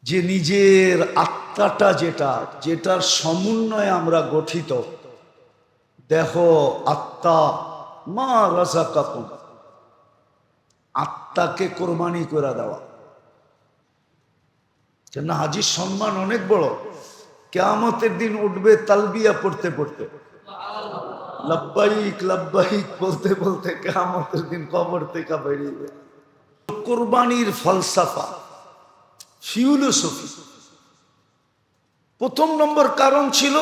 যে নিজের আত্মাটা যেটার সমন্বয়ে আমরা গঠিত। দেখো, আত্মা মা রাযাকাকুম, আত্মাকে কোরবানি করে দেওয়া। কেন হাজির সম্মান অনেক বড়। কিয়ামতের দিন উঠবে তালবিয়া পড়তে পড়তে, লব্বাইক লব্বাইক বলতে বলতে কিয়ামতের দিন কবর থেকে বেরিয়ে। কোরবানির ফলসাফা, ফিলোসফি, প্রথম নম্বর কারণ ছিল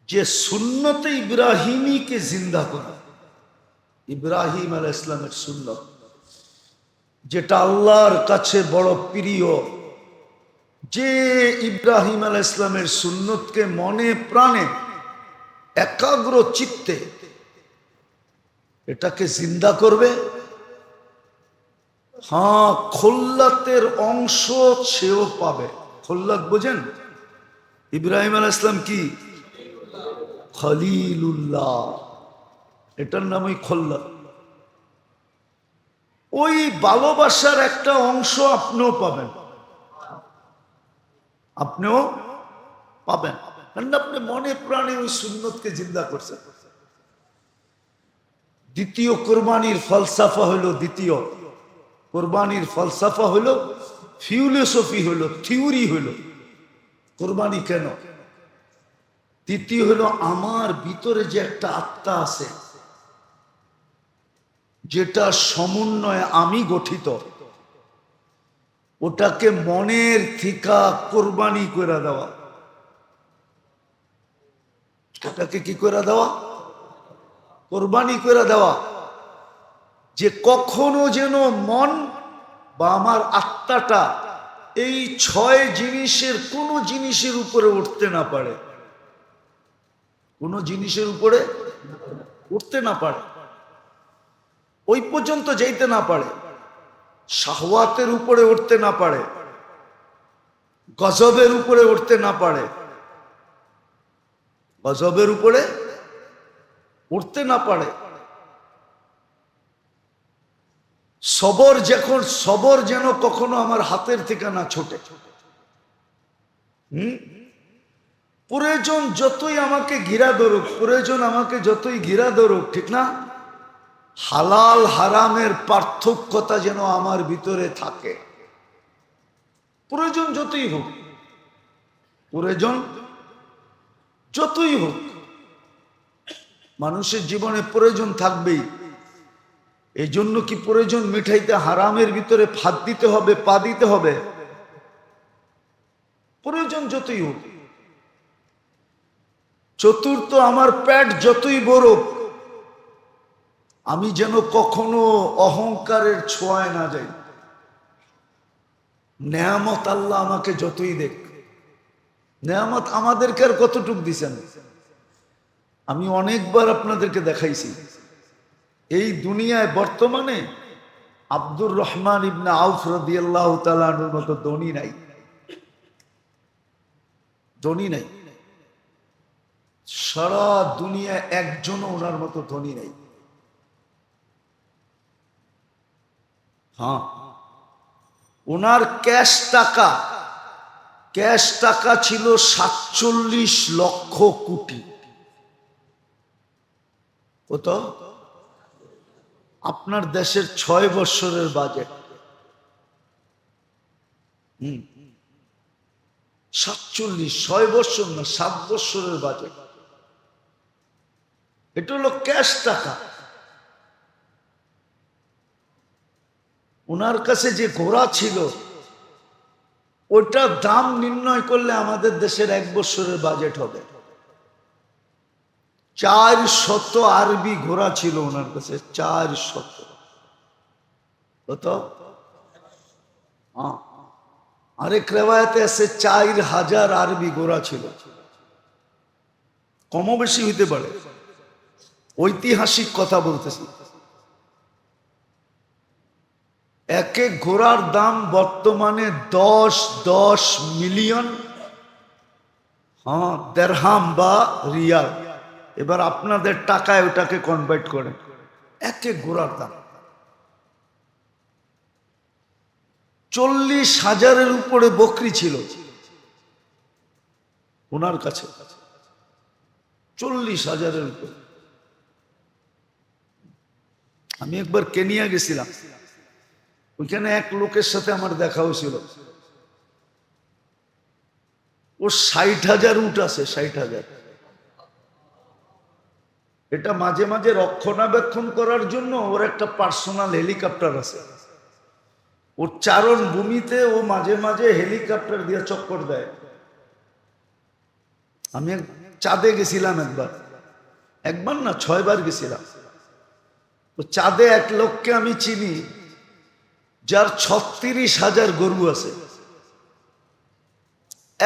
যে সুন্নতে ইব্রাহিমীকে জিন্দা করা। ইব্রাহিম আলাইহিস সালামের সুন্নত, যেটা আল্লাহর কাছে বড় প্রিয়, যে ইব্রাহিম আলাইহিস সালামের সুন্নতকে মনে প্রাণে একাগ্র চিত্তে এটাকে জিন্দা করবে। হ্যাঁ, খোল্লাতের অংশ সেও পাবে। খোল্লাত বোঝেন? ইব্রাহিম আলাইহিস সালাম কি খলিলুল্লাহ, এটার নামই খোল্লাত। ওই ভালোবাসার একটা অংশ আপনিও পাবেন, আপনিও পাবেন, কারণ আপনি মনে প্রাণে ওই সুন্নতকে জিন্দা করছেন। দ্বিতীয় কোরবানির ফলসাফা হলো, দ্বিতীয় কোরবানির ফলসাফা হলো, ফিলোসফি হলো, থিওরি হলো কোরবানি কেন। তৃতীয় হলো আমার ভিতরে যে একটা আত্মা আছে, যেটা সমন্বয়ে আমি গঠিত, ওটাকে মনের থিকা কোরবানি করে দেওয়া। ওটাকে কি করে দেওয়া? কোরবানি করে দেওয়া। যে কখনো যেন মন বা আমার আত্মাটা এই ছয় জিনিসের কোনো জিনিসের উপরে উঠতে না পারে, কোনো জিনিসের উপরে উঠতে না পারে, ওই পর্যন্ত যাইতে না পারে, শাহওয়াতের উপরে উঠতে না পারে, গজবের উপরে উঠতে না পারে, গজবের উপরে উঠতে না পারে। সবর যেন কখনো আমার হাতের থেকে না ছোটে। প্রয়োজন যতই আমাকে ঘিরা ধরুক, প্রয়োজন আমাকে যতই ঘিরা ধরুক, ঠিক না, হালাল হারামের পার্থক্যতা যেন আমার ভিতরে থাকে। প্রয়োজন যতই হোক, প্রয়োজন যতই হোক, মানুষের জীবনে প্রয়োজন থাকবেই। এই জন্য কি প্রয়োজন মিঠাইতে হারামের ভিতরে ফাঁদ দিতে হবে, পা দিতে হবে? প্রয়োজন যতই হোক। চতুর্থ, আমার পেট যতই বড়, আমি যেন কখনো অহংকারের ছোঁয়ায় না যাই। নেয়ামত আল্লাহ আমাকে যতই দেখ, নেয়ামত আমাদেরকে আর কতটুক দিছেন। আমি অনেকবার আপনাদেরকে দেখাইছি, এই দুনিয়ায় বর্তমানে আব্দুর রহমান ইবনে আউফ রাদিয়াল্লাহু তাআলা আনহুর মতো ধনী নাই, ধনী নাই। সারা দুনিয়ায় একজনও ওনার মতো ধনী নাই। হ্যাঁ, ওনার ক্যাশ টাকা ছিল 47 লক্ষ কোটি। কত? আপনার দেশের 6 বছরের বাজেট। 47, 6 বছর না, 7 বছরের বাজেট। এটা হলো ক্যাশ টাকা। ওনার কাছে যে ঘোড়া ছিল, ওটার দাম নির্ণয় করলে আমাদের দেশের 1 বছরের বাজেট হবে। 400 আরবি ঘোড়া ছিল ওনার কাছে, 400। কত? আরেক রেওয়ায়েতে আছে 4000 আরবি ঘোড়া ছিল। কমও বেশি হইতে পারে, ঐতিহাসিক কথা বলতেছি। এক এক ঘোড়ার দাম বর্তমানে 10 মিলিয়ন দেরহাম বা রিয়াল। এবার আপনাদের টাকায় ওটাকে কনভার্ট করেন, এক এক ঘোড়ার দাম। 40,000-এর উপরে বকরি ছিল ওনার কাছে, 40,000-এর উপরে। আমি একবার কেনিয়া গেছিলাম, ওইখানে এক লোকের সাথে আমার দেখা হয়েছিল, ওর 60,000 উট আছে, 60,000। এটা মাঝে মাঝে রক্ষণাবেক্ষণ করার জন্য ওর একটা পার্সোনাল হেলিকপ্টার আছে। ওর চারণ ভূমিতে ও মাঝে মাঝে হেলিকপ্টার দিয়ে চক্কর দেয়। আমি চাঁদে গেছিলাম একবার না 6 বার গেছিলাম। তো চাঁদে এক লোককে আমি চিনি যার 36,000 গরু আছে।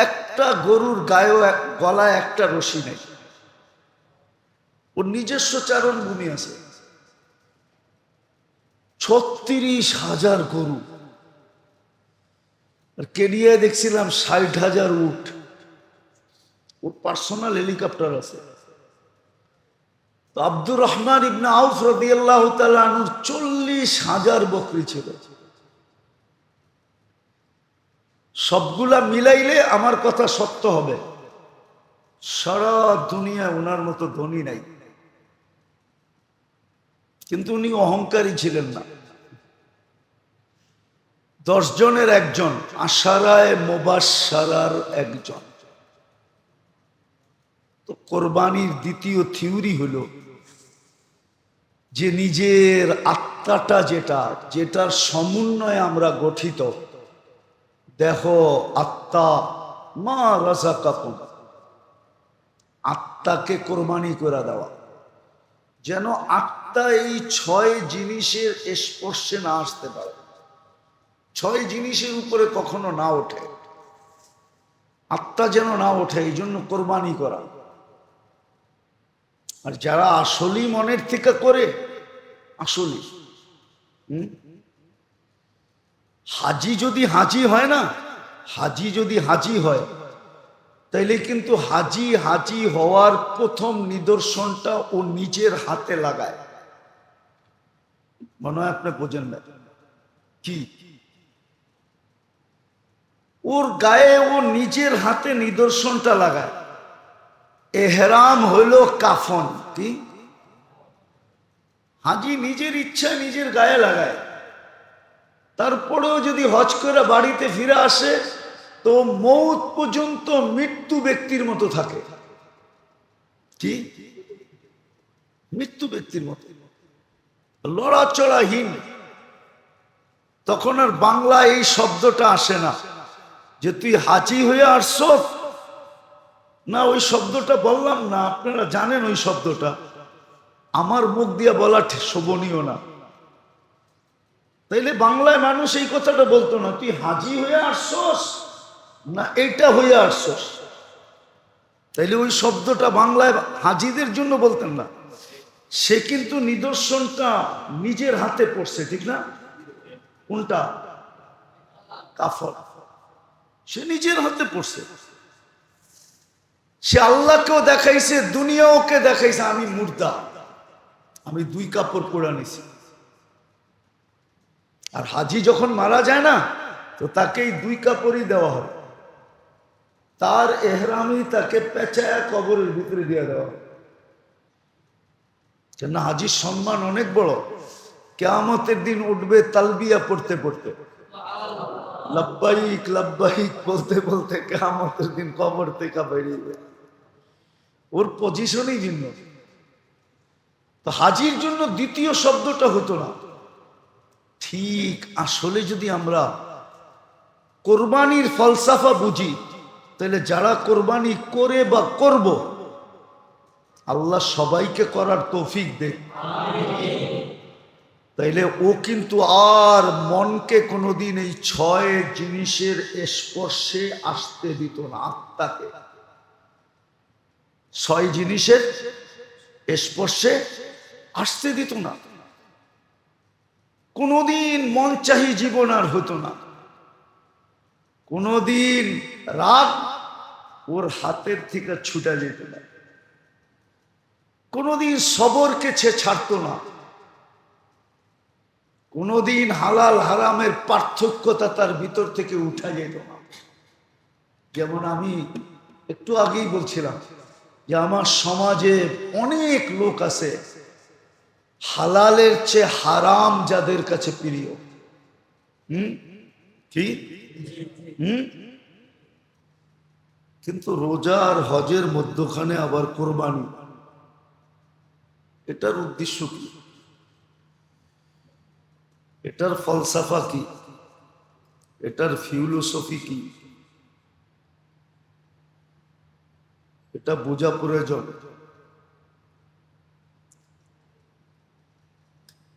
একটা গরুর গায়েও গলায় একটা রশি নেই। ওর নিজস্ব চারণ ভূমি আছে, 36,000 গরু। আর কেনিয়ায় দেখছিলাম 60,000 উট। ওর পার্সোনাল হেলিকপ্টার আছে। তো আব্দুর রহমান ইবনে আউফ রাদিয়াল্লাহু তাআলা আনহুর 40,000 বকরি ছিল। সবগুলা মিলাইলে আমার কথা সত্য হবে, সারা দুনিয়া ওনার মতো ধনী নাই। কিন্তু উনি অহংকারী ছিলেন না। 10 জনের একজন, আশারায়ে মুবাশশারার একজন। তো কোরবানির দ্বিতীয় থিওরি হলো যে নিজের আত্মাটা যেটার সমন্বয়ে আমরা গঠিত। দেখো আত্মা মা রাযাকাকুম, আত্মাকে কোরবানি করে দেওয়া, যেন আত্মা এই 6 জিনিসের স্পর্শে না আসতে পারে, 6 জিনিসের উপরে কখনো না ওঠে, আত্মা যেন না ওঠে, এই জন্য কোরবানি করা। আর যারা আসলি মনের থেকে করে, আসলি হাজি যদি হাজি হয় না, হাজি যদি হাজি হয়, তাইলে কিন্তু হাজি হওয়ার প্রথম নিদর্শনটা ও নিজের হাতে লাগায়। মনে হয় আপনি বোঝেন না কি? ওর গায়ে ও নিজের হাতে নিদর্শনটা লাগায়। এহরাম হইল কাফন। কি হাজি নিজের ইচ্ছায় নিজের গায়ে লাগায়। তারপরেও যদি হজ করে বাড়িতে ফিরে আসে তো মৌত পর্যন্ত মৃত্যু ব্যক্তির মতো থাকে। কি মৃত্যু ব্যক্তির মতো, লড়াচড়াহীন। তখন আর বাংলা এই শব্দটা আসে না যে তুই হাজি হয়ে আসছ না। ওই শব্দটা বললাম না, আপনারা জানেন ওই শব্দটা, আমার মুখ দিয়ে বলা শোভনীয় না। তাইলে বাংলায় মানুষ এই কথাটা বলতো না, তুই হাজি হয়ে আসছস না এইটা হয়ে আসছস। তাইলে ওই শব্দটা বাংলায় হাজিদের জন্য বলতেন না। সে কিন্তু নিদর্শনটা নিজের হাতে পড়ছে, ঠিক না? কোনটা? কাফন। সে নিজের হাতে পড়ছে। সে আল্লাহকেও দেখাইছে, দুনিয়াওকে দেখাইছে, আমি মুর্দা, আমি 2 কাপড় পরে নিছি। আর হাজি যখন মারা যায় না, তো তাকে এই 2 কাপড়ই দেওয়া হয়। তার এহরামই তাকে পেঁচায়া কবরের ভিতরে দিয়ে দেওয়া হয়। কেন? হাজির সম্মান অনেক বড়। কিয়ামতের দিন উঠবে তালবিয়া পড়তে পড়তে, লাব্বাইক লাব্বাইক বলতে বলতে কিয়ামতের দিন কবর থেকে বেরিয়ে। ওর পজিশনই ভিন্ন। তো হাজির জন্য দ্বিতীয় শব্দটা হতো না। ঠিক আসলে যদি আমরা কোরবানির ফলসাফা বুঝি, তাহলে যারা কোরবানি করে বা করব, আল্লাহ সবাইকে করার তৌফিক দে। তাইলে ও কিন্তু আর মনকে কোনোদিন এই 6 জিনিসের স্পর্শে আসতে দিত না। আত্মাকে 6 জিনিসের স্পর্শে আসতে দিত না। কোনোদিন মন চাহি জীবন আর হতো না। কোনোদিন রাগ ওর হাতের থেকে ছুটা যেত না। কোনোদিন সবরকে ছাড়তো না। কোনোদিন হালাল হারামের পার্থক্যতা তার ভিতর থেকে উঠা যেত না। যেমন আমি একটু আগেই বলছিলাম যে আমার সমাজে অনেক লোক আছে হালালের চেয়ে হারাম যাদের কাছে প্রিয়। কি কিন্তু রোজা আর হজের মধ্যখানে আবার কোরবানি, এটার উদ্দেশ্য কি? এটার ফলসাফা কি? এটার ফিলোসফি কি? এটা বোঝা প্রয়োজন।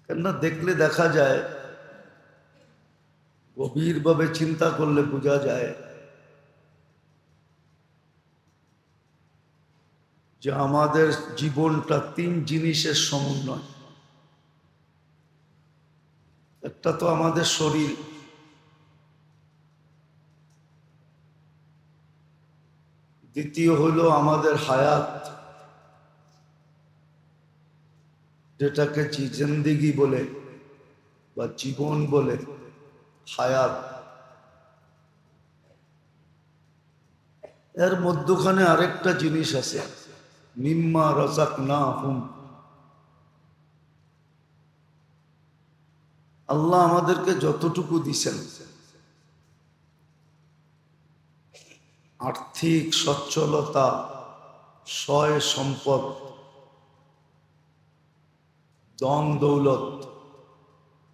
কেননা দেখলে দেখা যায়, গভীরভাবে চিন্তা করলে বোঝা যায় যে আমাদের জীবনটা তিন জিনিসের সমন্বয়। একটা তো আমাদের শরীর, দ্বিতীয় হলো আমাদের হায়াত, যেটাকে জিন্দেগি বলে বা জীবন বলে, হায়াত। এর মধ্যখানে আরেকটা জিনিস আছে, মিম্মা রাযাকনাহুম। আল্লাহ আমাদেরকে যতটুকু দিছেন, আর্থিক সচ্ছলতা, সয় সম্পদ, ধন দৌলত,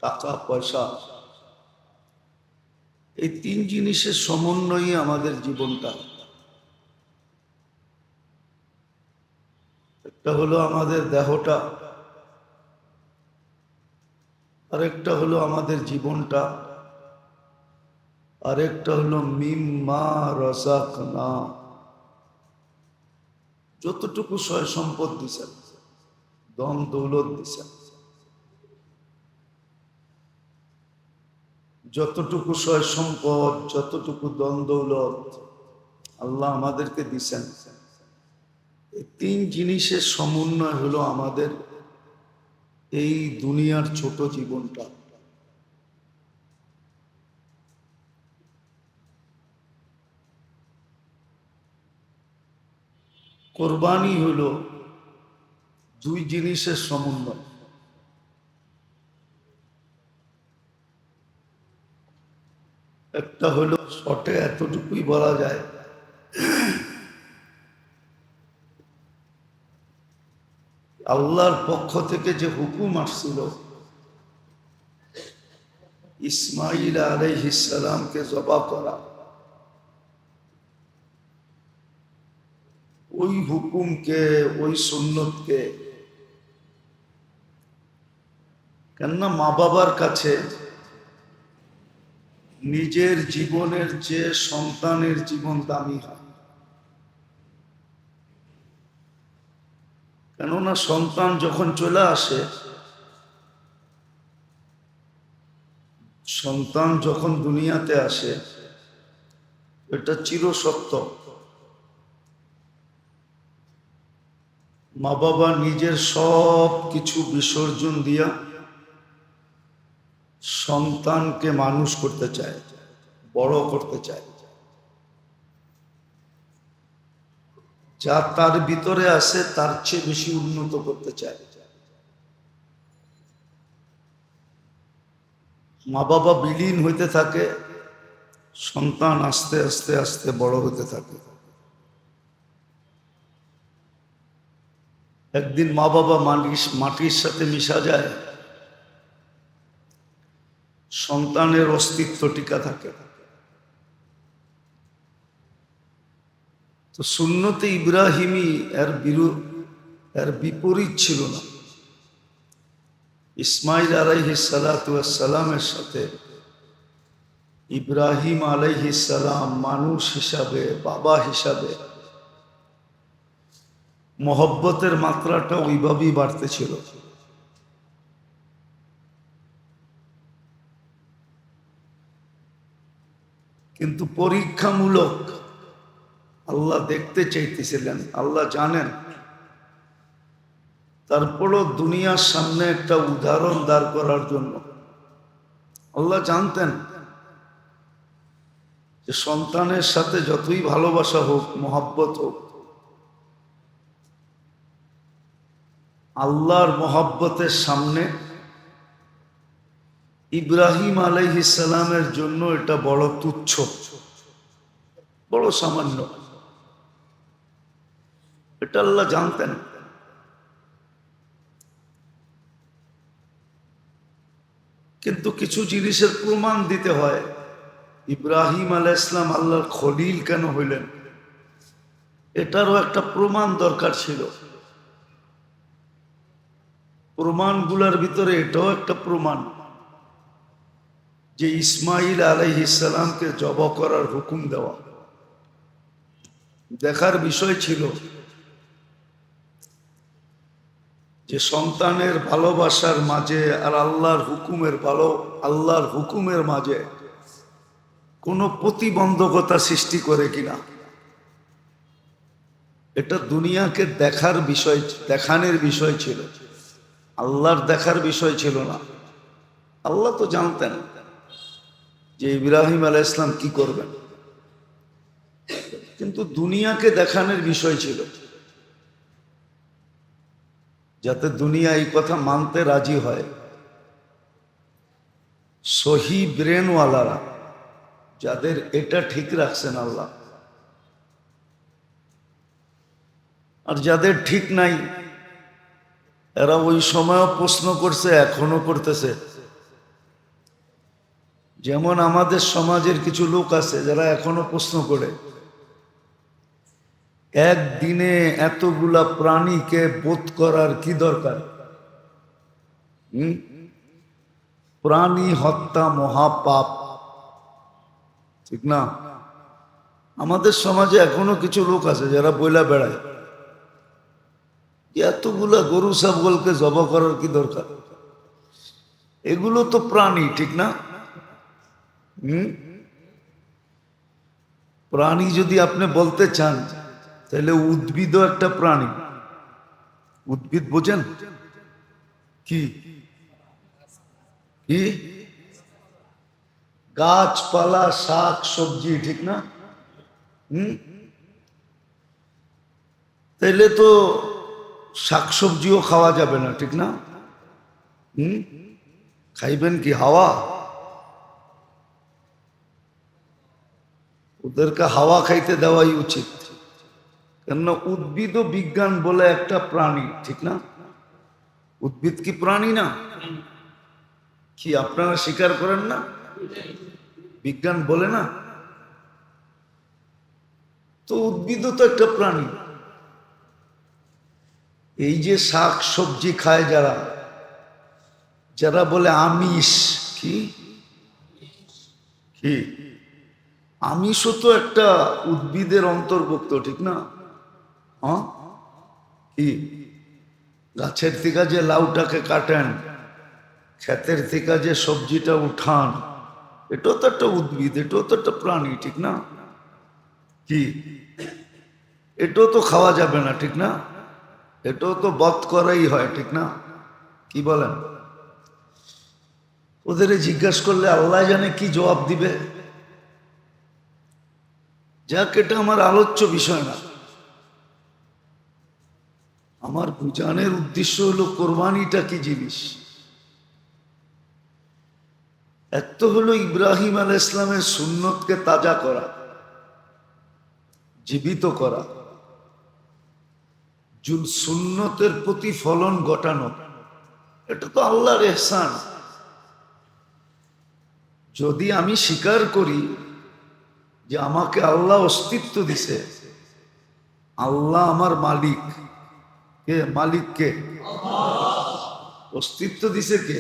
টাকা পয়সা, এই তিন জিনিসের সমন্বয়ে আমাদের জীবনটা। একটা হলো আমাদের দেহটা, আরেকটা হলো আমাদের জীবনটা, আরেকটা হলো মিম্মা রাযাকনা, যতটুকু সয় সম্পদ দিছেন, ধন দৌলত দিছেন, যতটুকু সয় সম্পদ, যতটুকু ধন দৌলত আল্লাহ আমাদেরকে দিছেন, এই তিন জিনিসের সমন্বয় হলো আমাদের এই দুনিয়ার ছোট জীবনটা। কোরবানি হলো দুই জিনিসের সমন্বয়। একটা হলো শর্টে এতটুকুই বলা যায়, আল্লাহর পক্ষ থেকে যে হুকুম আসছিল ইসমাইল আলাইহিস সালামকে জবাহ করা, ওই হুকুমকে, ওই সুন্নতকে, কেননা মা বাবার কাছে নিজের জীবনের চেয়ে সন্তানের জীবন দামি হয়। কেননা সন্তান যখন চলে আসে, সন্তান যখন দুনিয়াতে আসে, এটা চিরসত্য। মা বাবা নিজের সব কিছু বিসর্জন দিয়া সন্তানকে মানুষ করতে চায়, বড় করতে চায়, যা তার ভিতরে আছে তার চেয়ে বেশি উন্নত করতে চায়। মা বাবা বিলীন হইতে থাকে, সন্তান আস্তে আস্তে আস্তে বড় হতে থাকে। একদিন মা বাবা মাটির সাথে মিশা যায়, সন্তানের অস্তিত্ব টিকা থাকে। তো সুন্নতে ইব্রাহিমী এর বিপরীত ছিল না। ইসমাইল আলাইহিস সালাতু ওয়াস সালামের সাথে ইব্রাহিম আলাইহিস সালাম মানুষ হিসাবে, বাবা হিসাবে মহব্বতের মাত্রাটা ওইভাবেই বাড়তেছিল। কিন্তু পরীক্ষামূলক আল্লাহ দেখতে চাইতেছিলেন, আল্লাহ জানেন। তারপরও দুনিয়ার সামনে একটা উদাহরণ দাঁড় করার জন্য আল্লাহ জানতেন যে সন্তানের সাথে যতই ভালোবাসা হোক, মহব্বত হোক, আল্লাহর মহব্বতের সামনে ইব্রাহিম আলাইহিস সালামের জন্য এটা বড় তুচ্ছ, বড় সামান্য। এটা আল্লাহ জানতেন। কিন্তু কিছু জিনিসের প্রমাণ দিতে হয়। ইব্রাহিম আলাইহিস সালাম আল্লাহর খলিল কেন হইলেন, এটারও একটা প্রমাণ দরকার ছিল। প্রমাণগুলোর ভিতরে এটাও একটা প্রমাণ যে ইসমাইল আলাইহিস সালামকে জবাহ করার হুকুম দেওয়া। দেখার বিষয় ছিল যে সন্তানের ভালোবাসার মাঝে আর আল্লাহর হুকুমের মাঝে কোনো প্রতিবন্ধকতা সৃষ্টি করে কিনা। এটা দুনিয়াকে দেখানোর বিষয় ছিল, আল্লাহর দেখার বিষয় ছিল না। আল্লাহ তো জানতেন যে ইব্রাহিম আলাইহিস সালাম কি করবেন, কিন্তু দুনিয়াকে দেখানোর বিষয় ছিল, যাতে দুনিয়া এই কথা মানতে রাজি হয়। সহি ব্রেনওয়ালারা, যাদের এটা ঠিক রাখছেন আল্লাহ, আর যাদের ঠিক নাই, এরা ওই সময়ও প্রশ্ন করছে, এখনো করতেছে। যেমন আমাদের সমাজের কিছু লোক আছে যারা এখনো প্রশ্ন করে, একদিনে এতগুলা প্রাণীকে বধ করার কি দরকার? প্রাণী হত্যা মহাপাপ, ঠিক না? আমাদের সমাজে এখনো কিছু লোক আছে যারা বইলা বেড়ায় এতগুলা গরু ছাগলকে জবাহ করার কি দরকার? এগুলো তো প্রাণী, ঠিক না? প্রাণী যদি আপনি বলতে চান, তাহলে উদ্ভিদও একটা প্রাণী। উদ্ভিদ বোঝেন কি? কি? গাছপালা, শাক সবজি, ঠিক না? তাইলে তো শাকসবজিও খাওয়া যাবে না, ঠিক না? খাইবেন কি? হাওয়া? ওদেরকে হাওয়া খাইতে দেওয়াই উচিত, কেননা উদ্ভিদ ও বিজ্ঞান বলে একটা প্রাণী, ঠিক না? উদ্ভিদ কি প্রাণী না? কি আপনারা স্বীকার করেন না? বিজ্ঞান বলে না? তো উদ্ভিদও তো একটা প্রাণী। এই যে শাক সবজি খায় যারা বলে আমিষ, কি কি আমিষও তো একটা উদ্ভিদের অন্তর্ভুক্ত, ঠিক না? হ্যাঁ, কি গাছের থেকে যে লাউটাকে কাটেন, ক্ষেতের থেকে যে সবজিটা উঠান, এটাও তো একটা উদ্ভিদ, এটাও তো একটা প্রাণী, ঠিক না? কি এটাও তো খাওয়া যাবে না, ঠিক না? এটাও তো বধ করাই হয়, ঠিক না? কি বলেন? ওদের জিজ্ঞাসা করলে আল্লাহ জানে কি জবাব দিবে। যাক, এটা আমার আলোচ্য বিষয় না। আমার বুঝানোর উদ্দেশ্য হলো কোরবানিটা কি জিনিস। এক তো হলো ইব্রাহিম আলাইহিস সালামের সুন্নতকে তাজা করা, জীবিত করা, সুন্নতের প্রতিফলন ঘটানো। এটা তো আল্লাহর ইহসান। যদি আমি স্বীকার করি যে আমাকে আল্লাহ অস্তিত্ব দিছে, আল্লাহ আমার মালিক, কে মালিক? কে? অস্তিত্ব দিছে কে?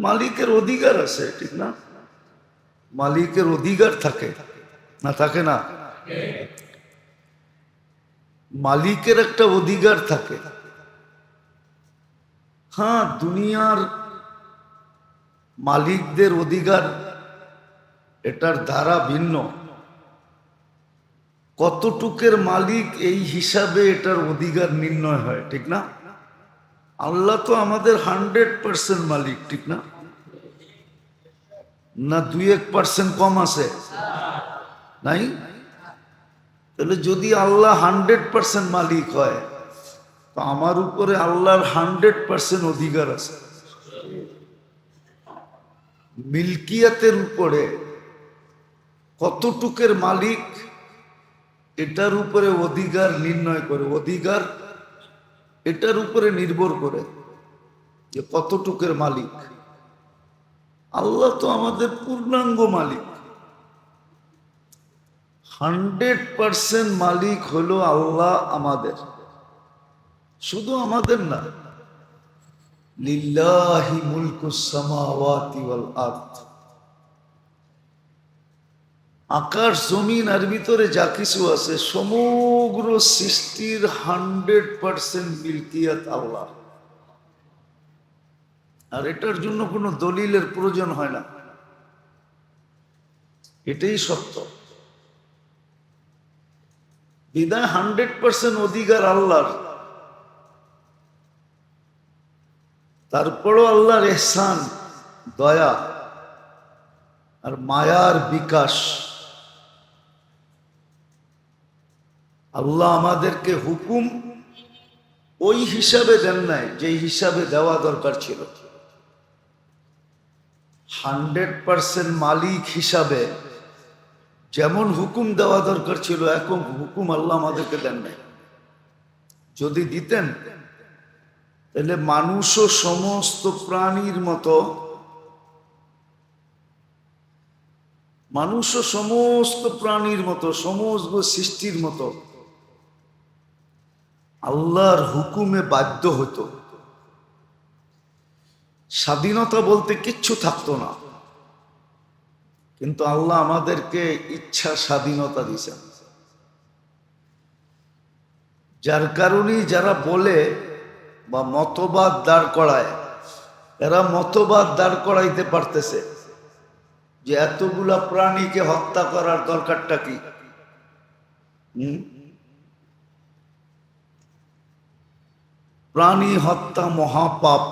মালিকের অধিকার আছে, ঠিক না? মালিকের অধিকার থাকে না? থাকে না? মালিকের একটা অধিকার থাকে। হ্যাঁ, দুনিয়ার মালিকদের অধিকার এটার ধারা ভিন্ন। কতটুকের মালিক এই হিসাবে এটার অধিকার নির্ণয় হয়, ঠিক না? আল্লাহ তো আমাদের 100% মালিক, ঠিক না? না 2-1% কম আছে? নাই? তাহলে যদি আল্লাহ 100% মালিক হয়, তো আমার উপরে আল্লাহর 100% অধিকার আছে। মিল্কিয়াতের উপরে কতটুকের মালিক, এটার উপরে অধিকার নির্ণয় করে। অধিকার এটার উপরে নির্ভর করে যে কতটুকের মালিক। আল্লাহ তো আমাদের পূর্ণাঙ্গ মালিক। 100% মালিক হলো আল্লাহ আমাদের, শুধু আমাদের না। লিল্লাহি মুলকুস সামাওয়াতি ওয়াল আরদ। আকাশ জমিন আর ভিতরে যা কিছু আছে সমগ্র সৃষ্টির 100% মিল্কিয়াত আল্লাহ। আর এটার জন্য কোনো দলিলের প্রয়োজন হয় না, এটাই সত্য। বিদায় 100% অধিকার আল্লাহর। তারপরও আল্লাহর ইহসান, দয়া আর মায়ার বিকাশ। আল্লাহ আমাদেরকে হুকুম ওই হিসাবে দেন নাই যে হিসাবে দেওয়া দরকার ছিল। 100% মালিক হিসাবে যেমন হুকুম দেওয়া দরকার ছিল, এখন হুকুম আল্লাহ আমাদেরকে দেন নাই। যদি দিতেন তাহলে মানুষও সমস্ত প্রাণীর মতো, মানুষও সমস্ত প্রাণীর মতো, সমস্ত সৃষ্টির মতো আল্লাহর হুকুমে বাধ্য হতো। স্বাধীনতা বলতে কিচ্ছু থাকতো না, কিন্তু আল্লাহ আমাদেরকে ইচ্ছা স্বাধীনতা দিয়েছেন। যার কারণেই যারা বলে বা মতবাদ দাঁড় করায়, এরা মতবাদ দাঁড় করাইতে পারতেছে যে এতগুলা প্রাণীকে হত্যা করার দরকারটা কি। প্রাণী হত্যা মহাপাপ।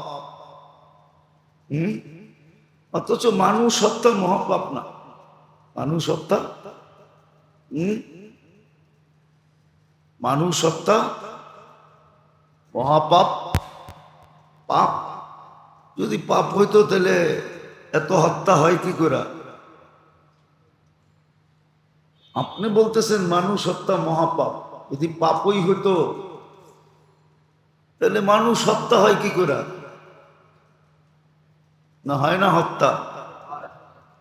অথচ মানুষ হত্যা মহাপাপ না। মানুষ হত্যা মানুষ হত্যা মহাপাপ। পাপ যদি পাপ হইতো তাহলে এত হত্যা হয় কি করে? আপনি বলতেছেন মানুষ হত্যা মহাপাপ, যদি পাপই হইতো তাহলে মানুষ হত্যা হয় কি করে? না হয় না হত্যা?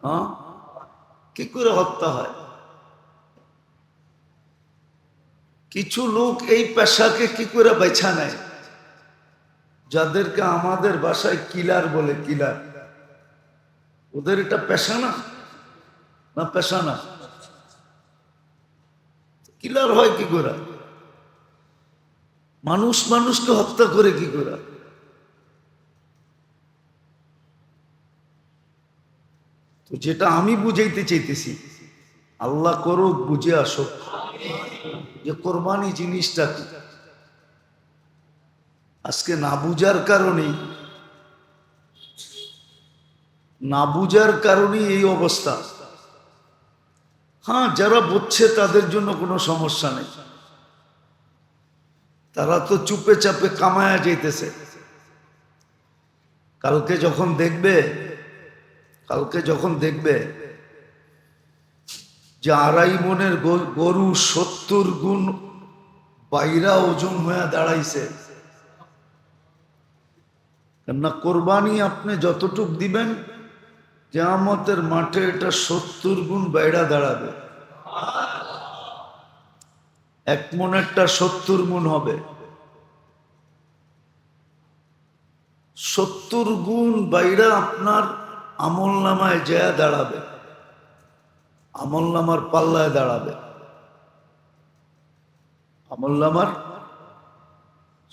হ্যাঁ, কি করে হত্যা হয়? কিছু লোক এই পেশাকে কি করে বেছা নেয়, যাদেরকে আমাদের ভাষায় কিলার বলে। কিলার, ওদের এটা পেশা না? না পেশা না? কিলার হয় কি করে? মানুষ মানুষকে হত্যা করে কি করে? তো যেটা আমি বুঝাইতে চাইতেছি, আল্লাহ করুক বুঝে আসুক যে কোরবানি জিনিসটা কি। আজকে না বুঝার কারণেই, না বুঝার কারণেই এই অবস্থা। হ্যাঁ, যারা বুঝছে তাদের জন্য কোনো সমস্যা নেই, তারা তো চুপে চাপে কামায়া যাইতেছে। কালকে যখন দেখবে যে 2.5 মনের গরু 70 গুণ বাইরা ওজন হয়ে দাঁড়াইছে, কেননা কোরবানি আপনি যতটুক দিবেন কিয়ামতের মাঠে এটা 70 গুণ বাইরা দাঁড়াবে। 1 মনেরটা 70 মণ হবে। 70 গুণ বাইরা আপনার আমল নামায় যায় দাঁড়াবে, আমল নামার পাল্লায় দাঁড়াবে। আমল নামার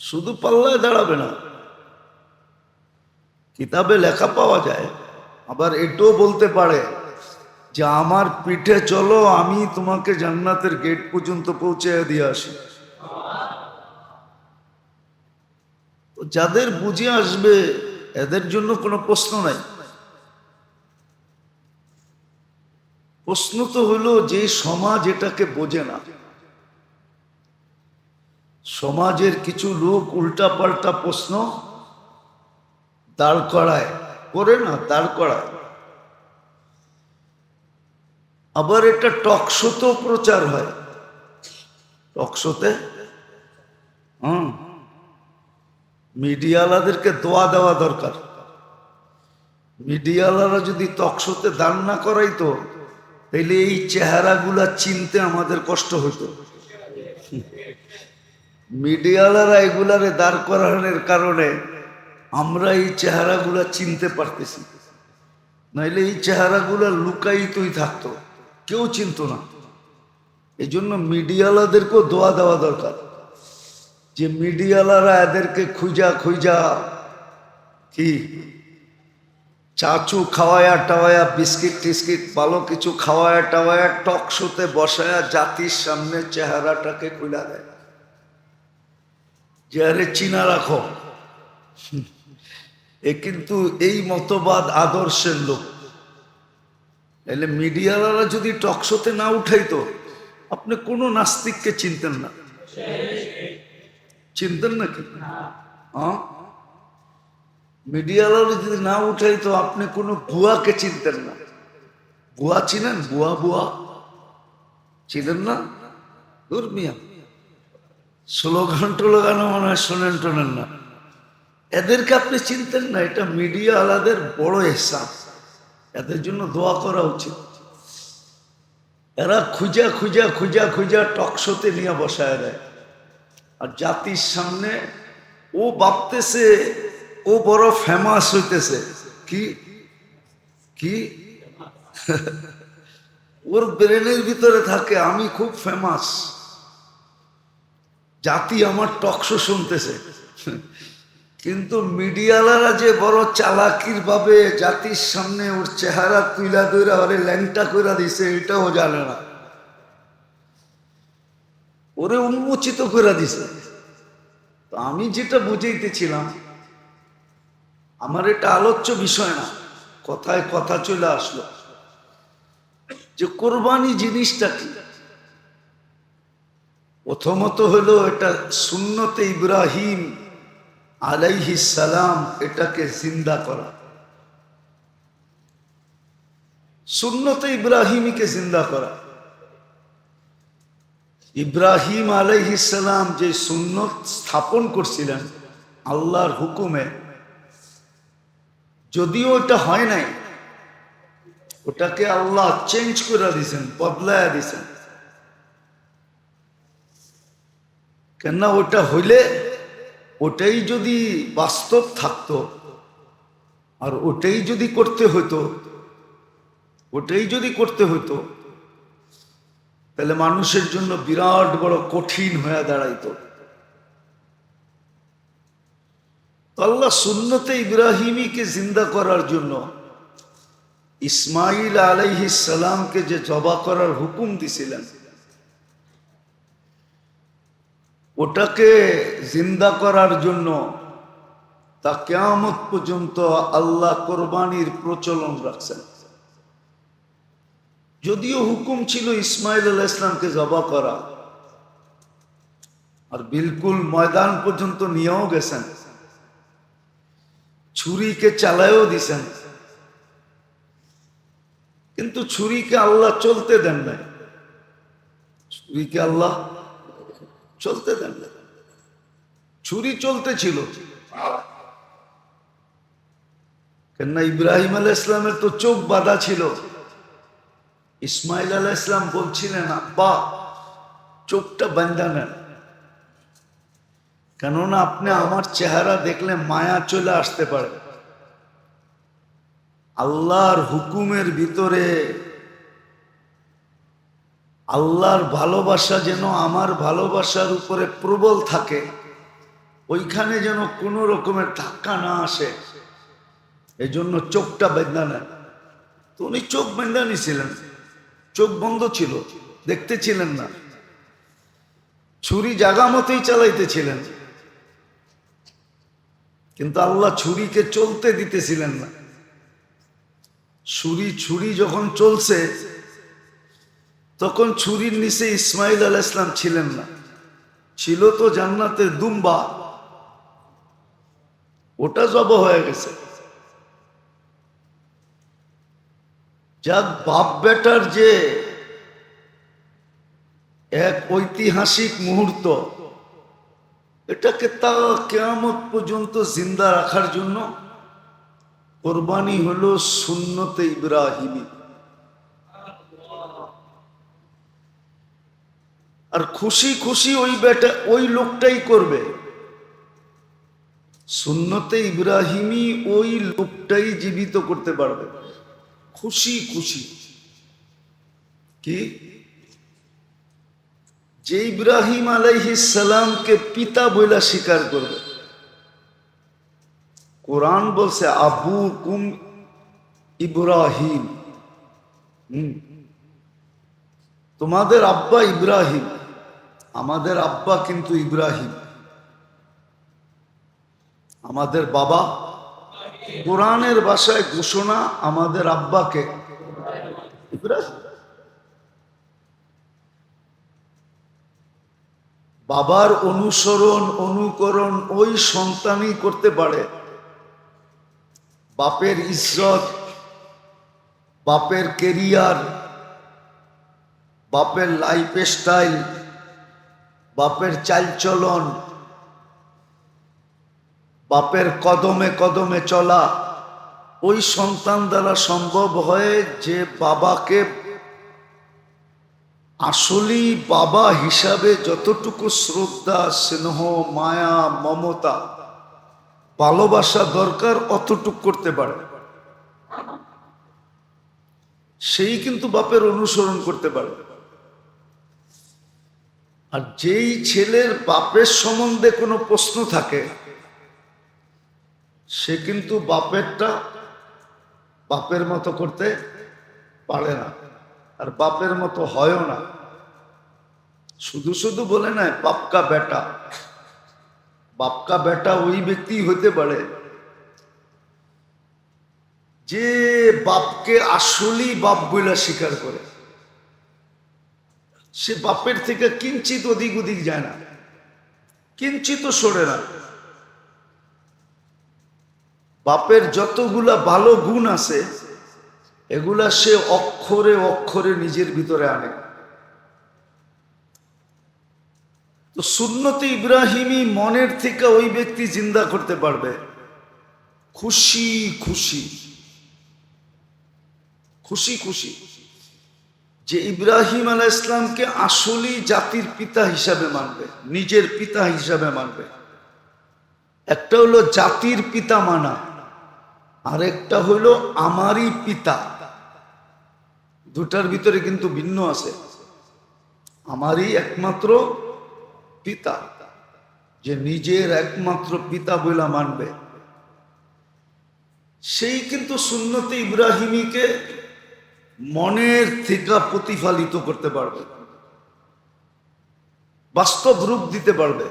শুধু পাল্লায় দাঁড়াবে না, কিতাবে লেখা পাওয়া যায়। আবার এটাও বলতে পারে যে আমার পিঠে চলো, আমি তোমাকে জান্নাতের গেট পর্যন্ত পৌঁছে দিয়ে আসি। যাদের বুঝে আসবে এদের জন্য কোনো প্রশ্ন নাই। প্রশ্ন তো হলো যে সমাজ এটাকে বোঝে না, সমাজের কিছু লোক উল্টাপাল্টা প্রশ্ন দাঁড় করায়, করে না দাঁড় করায়। আবার এটা টকশোতেও প্রচার হয়, টকশোতে মিডিয়াওয়ালাদেরকে দোয়া দেওয়া দরকার। মিডিয়াওয়ালারা যদি টকশোতে দান না করাইতো তাইলে এই চেহারাগুলা চিনতে আমাদের কষ্ট হতো। মিডিয়াওয়ালারা এগুলারে দাঁড় করানোর কারণে আমরা এই চেহারাগুলা চিনতে পারতেছি, নাইলে এই চেহারাগুলা লুকায়িতই থাকতো, কেউ চিনত না। এই জন্য মিডিয়াওয়ালাদেরকেও দোয়া দেওয়া দরকার, যে মিডিয়াওয়ালারা এদেরকে খুঁজা খুঁজা কি চাচু খাওয়ায়া টাওয়ায়া, বিস্কিট টিস্কিট ভালো কিছু খাওয়ায়া টাওয়ায়া টকশোতে বসায়া জাতির সামনে চেহারাটাকে খুলে দেয়, যে আরে চিনা রাখো। এ কিন্তু এই মতবাদ আদর্শের লোক। এলে মিডিয়াওয়ালারা যদি টকশোতে না উঠাইতো, আপনি কোনো নাস্তিককে চিনতেন না। চিনতেন নাকি? হ্যাঁ, মিডিয়াওয়ালারা যদি না উঠাইতো আপনি কোনো বুয়াকে চিনতেন না। বুয়া চিনেন? বুয়া বুয়া চিনেন না? দুর্মিয়া স্লোগান টোলোগানও মনে হয় শোনেন টোনেন না। এদেরকে আপনি চিনতেন না, এটা মিডিয়াওয়ালাদের বড় এহসান, এদের জন্য দোয়া করা উচিত। এরা খুঁজা খুঁজা খুঁজা খুঁজা টকশোতে নিয়ে বসায় দেয়, আর জাতির সামনে ও ভাবতেছে ও বড় ফেমাস হইতেছে। কি কি ওর ব্রেনের ভিতরে থাকে আমি খুব ফেমাস, জাতি আমার টকশো শুনতেছে। কিন্তু মিডিয়াওয়ালারা যে বড় চালাকির ভাবে জাতির সামনে ওর চেহারা তুইলা দইরা ওরে ল্যাংটা কইরা দিছে, এটাও জানে না, ওরে উন্মোচিত করে দিছে। তো আমি যেটা বুঝাইতেছিলাম, আমার এটা আলোচ্য বিষয় না, কথায় কথা চলে আসলো যে কোরবানি জিনিসটা কি। প্রথমত হলো এটা সুন্নতে ইব্রাহিম আলাইহিস সালাম, এটাকে জিন্দা করা। সুন্নতে ইব্রাহিমীকে জিন্দা করা। ইব্রাহিম আলাইহিস সালাম যে সুন্নত স্থাপন করছিলেন আল্লাহর হুকুমে, যদিও এটা হয় নাই, ওটাকে আল্লাহ চেঞ্জ করে দিয়েছেন, বদলায় দিয়েছেন। কেননা ওটা হইলে ওটাই যদি বাস্তব থাকতো আর ওটাই যদি করতে হতো, ওটাই যদি করতে হতো, তাহলে মানুষের জন্য বিরাট বড় কঠিন হয়ে দাঁড়াইতো। আল্লাহ সুন্নতে ইব্রাহিমীকে জিন্দা করার জন্য ইসমাইল আলাইহিস সালামকে যে জবা করার হুকুম দিছিলেন, ওটাকে জিন্দা করার জন্য তা কিয়ামত পর্যন্ত আল্লাহ কোরবানির প্রচলন রাখছেন। যদিও হুকুম ছিল ইসমাইল আলাইহিস সালামকে জবা করা, আর বিলকুল ময়দান পর্যন্ত নিয়েও গেছেন, ছুরিকে চালায়ও দিছেন, কিন্তু ছুরিকে আল্লাহ চলতে দেন নাই। ছুরিকে আল্লাহ চলতে দেন না, ছুরি চলতে ছিল। কেননা ইব্রাহিম আলাইহিস সালামের তো চোখ বাঁধা ছিল। ইসমাইল আলাইহিস সালাম বলছিলেন, আব্বা চোখটা বাঁধা নেন, কেননা আপনি আমার চেহারা দেখলে মায়া চলে আসতে পারে। আল্লাহর হুকুমের ভিতরে আল্লাহর ভালোবাসা যেন আমার ভালোবাসার উপরে প্রবল থাকে, ওইখানে যেন কোনো রকমের ধাক্কা না আসে, এজন্য চোখটা বেঁধা নেন। তো উনি চোখ বেঁধা নিছিলেন, চোখ বন্ধ ছিল, দেখতেছিলেন না, ছুরি জাগা মতোই চালাইতেছিলেন, কিন্তু আল্লাহ ছুরিকে চলতে দিতেছিলেন না। ছুরি যখন চলছে তখন ছুরির নিচে ইসমাইল আলাইহিস সালাম ছিলেন না, ছিল তো জান্নাতের দুম্বা, ওটা জবাই হয়ে গেছে। যাক, বাপ বেটার যে এক ঐতিহাসিক মুহূর্ত, এটাকে তা কিয়ামত পর্যন্ত জিন্দা রাখার জন্য কোরবানি হলো সুন্নতে ইব্রাহিমী। আর খুশি খুশি ওই বেটা ওই লোকটাই করবে, সুন্নতে ইব্রাহিমী ওই লোকটাই জীবিত করতে পারবে খুশি খুশি। কি? যে ইব্রাহিম আলাইহিস সালামকে পিতা বইলা স্বীকার করবে। কোরআন বলছে আবুকুম ইব্রাহিম, তোমাদের আব্বা ইব্রাহিম, আমাদের আব্বা কিন্তু ইব্রাহিম, আমাদের বাবা। কোরআনের ভাষায় ঘোষণা, আমাদের আব্বাকে ইব্রাহিম। বাবার অনুসরণ অনুকরণ ওই সন্তানই করতে পারে। বাপের ইজ্জত, বাপের কেরিয়ার, বাপের লাইফ স্টাইল, বাপের চালচলন, বাপের কদমে কদমে চলা, ওই সন্তান দ্বারা সম্ভব হয় যে বাবাকে আসলেই বাবা হিসাবে যতটুকু শ্রদ্ধা, স্নেহ, মায়া, মমতা, ভালোবাসা দরকার অতটুকু করতে পারে। সেই কিন্তু বাপের অনুসরণ করতে পারে। আর যেই ছেলের বাপের সম্বন্ধে কোনো প্রশ্ন থাকে, সে কিন্তু বাপেরটা বাপের মতো করতে পারে না, আর বাপের মতো হয়ও না। শুধু শুধু বলে না বাপকা বেটা। বাপকা বেটা ওই ব্যক্তি হতে পারে যে বাপকে আসলেই বাপ বইলা স্বীকার করে। সে বাপের থেকে কিঞ্চিত অধিক অধিক যায় না, কিঞ্চিত সরে না। বাপের যতগুলা ভালো গুণ আছে এগুলা সে অক্ষরে অক্ষরে নিজের ভিতরে আনে। তো সুন্নতে ইব্রাহিমী মনের থেকে ওই ব্যক্তি জিন্দা করতে পারবে খুশি খুশি খুশি খুশি, যে ইব্রাহিম আলাইহিস সালামকে আসলেই জাতির পিতা হিসাবে মানবে, নিজের পিতা হিসাবে মানবে। একটা হলো জাতির পিতা মানা, আরেকটা হলো আমারই পিতা। দুটার ভিতরে কিন্তু ভিন্ন আছে। আমারই একমাত্র পিতা, যে নিজের একমাত্র পিতা বইলা মানবে, সেই কিন্তু সুন্নতে ইব্রাহিমীকে মনের থেকে প্রতিফলিত করতে পারবে, বাস্তব রূপ দিতে পারবে।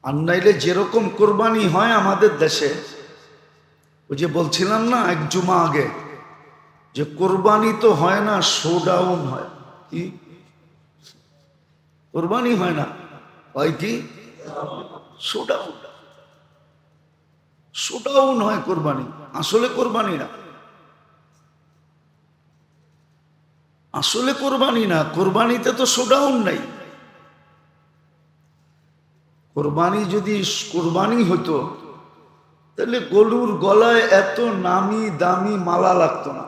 আর নাইলে যেরকম কোরবানি হয় আমাদের দেশে, ওই যে বলছিলাম না এক জুমা আগে, যে কোরবানি তো হয় না, শোডাউন হয়। কি কোরবানি হয় না, হয় কি শোডাউন। শোডাউন হয় কোরবানি, আসলে কোরবানি না, আসলে কোরবানি না। কোরবানিতে তো শোডাউন নাই। কোরবানি যদি কোরবানি হতো তাহলে গরুর গলায় এত নামি দামি মালা লাগতো না,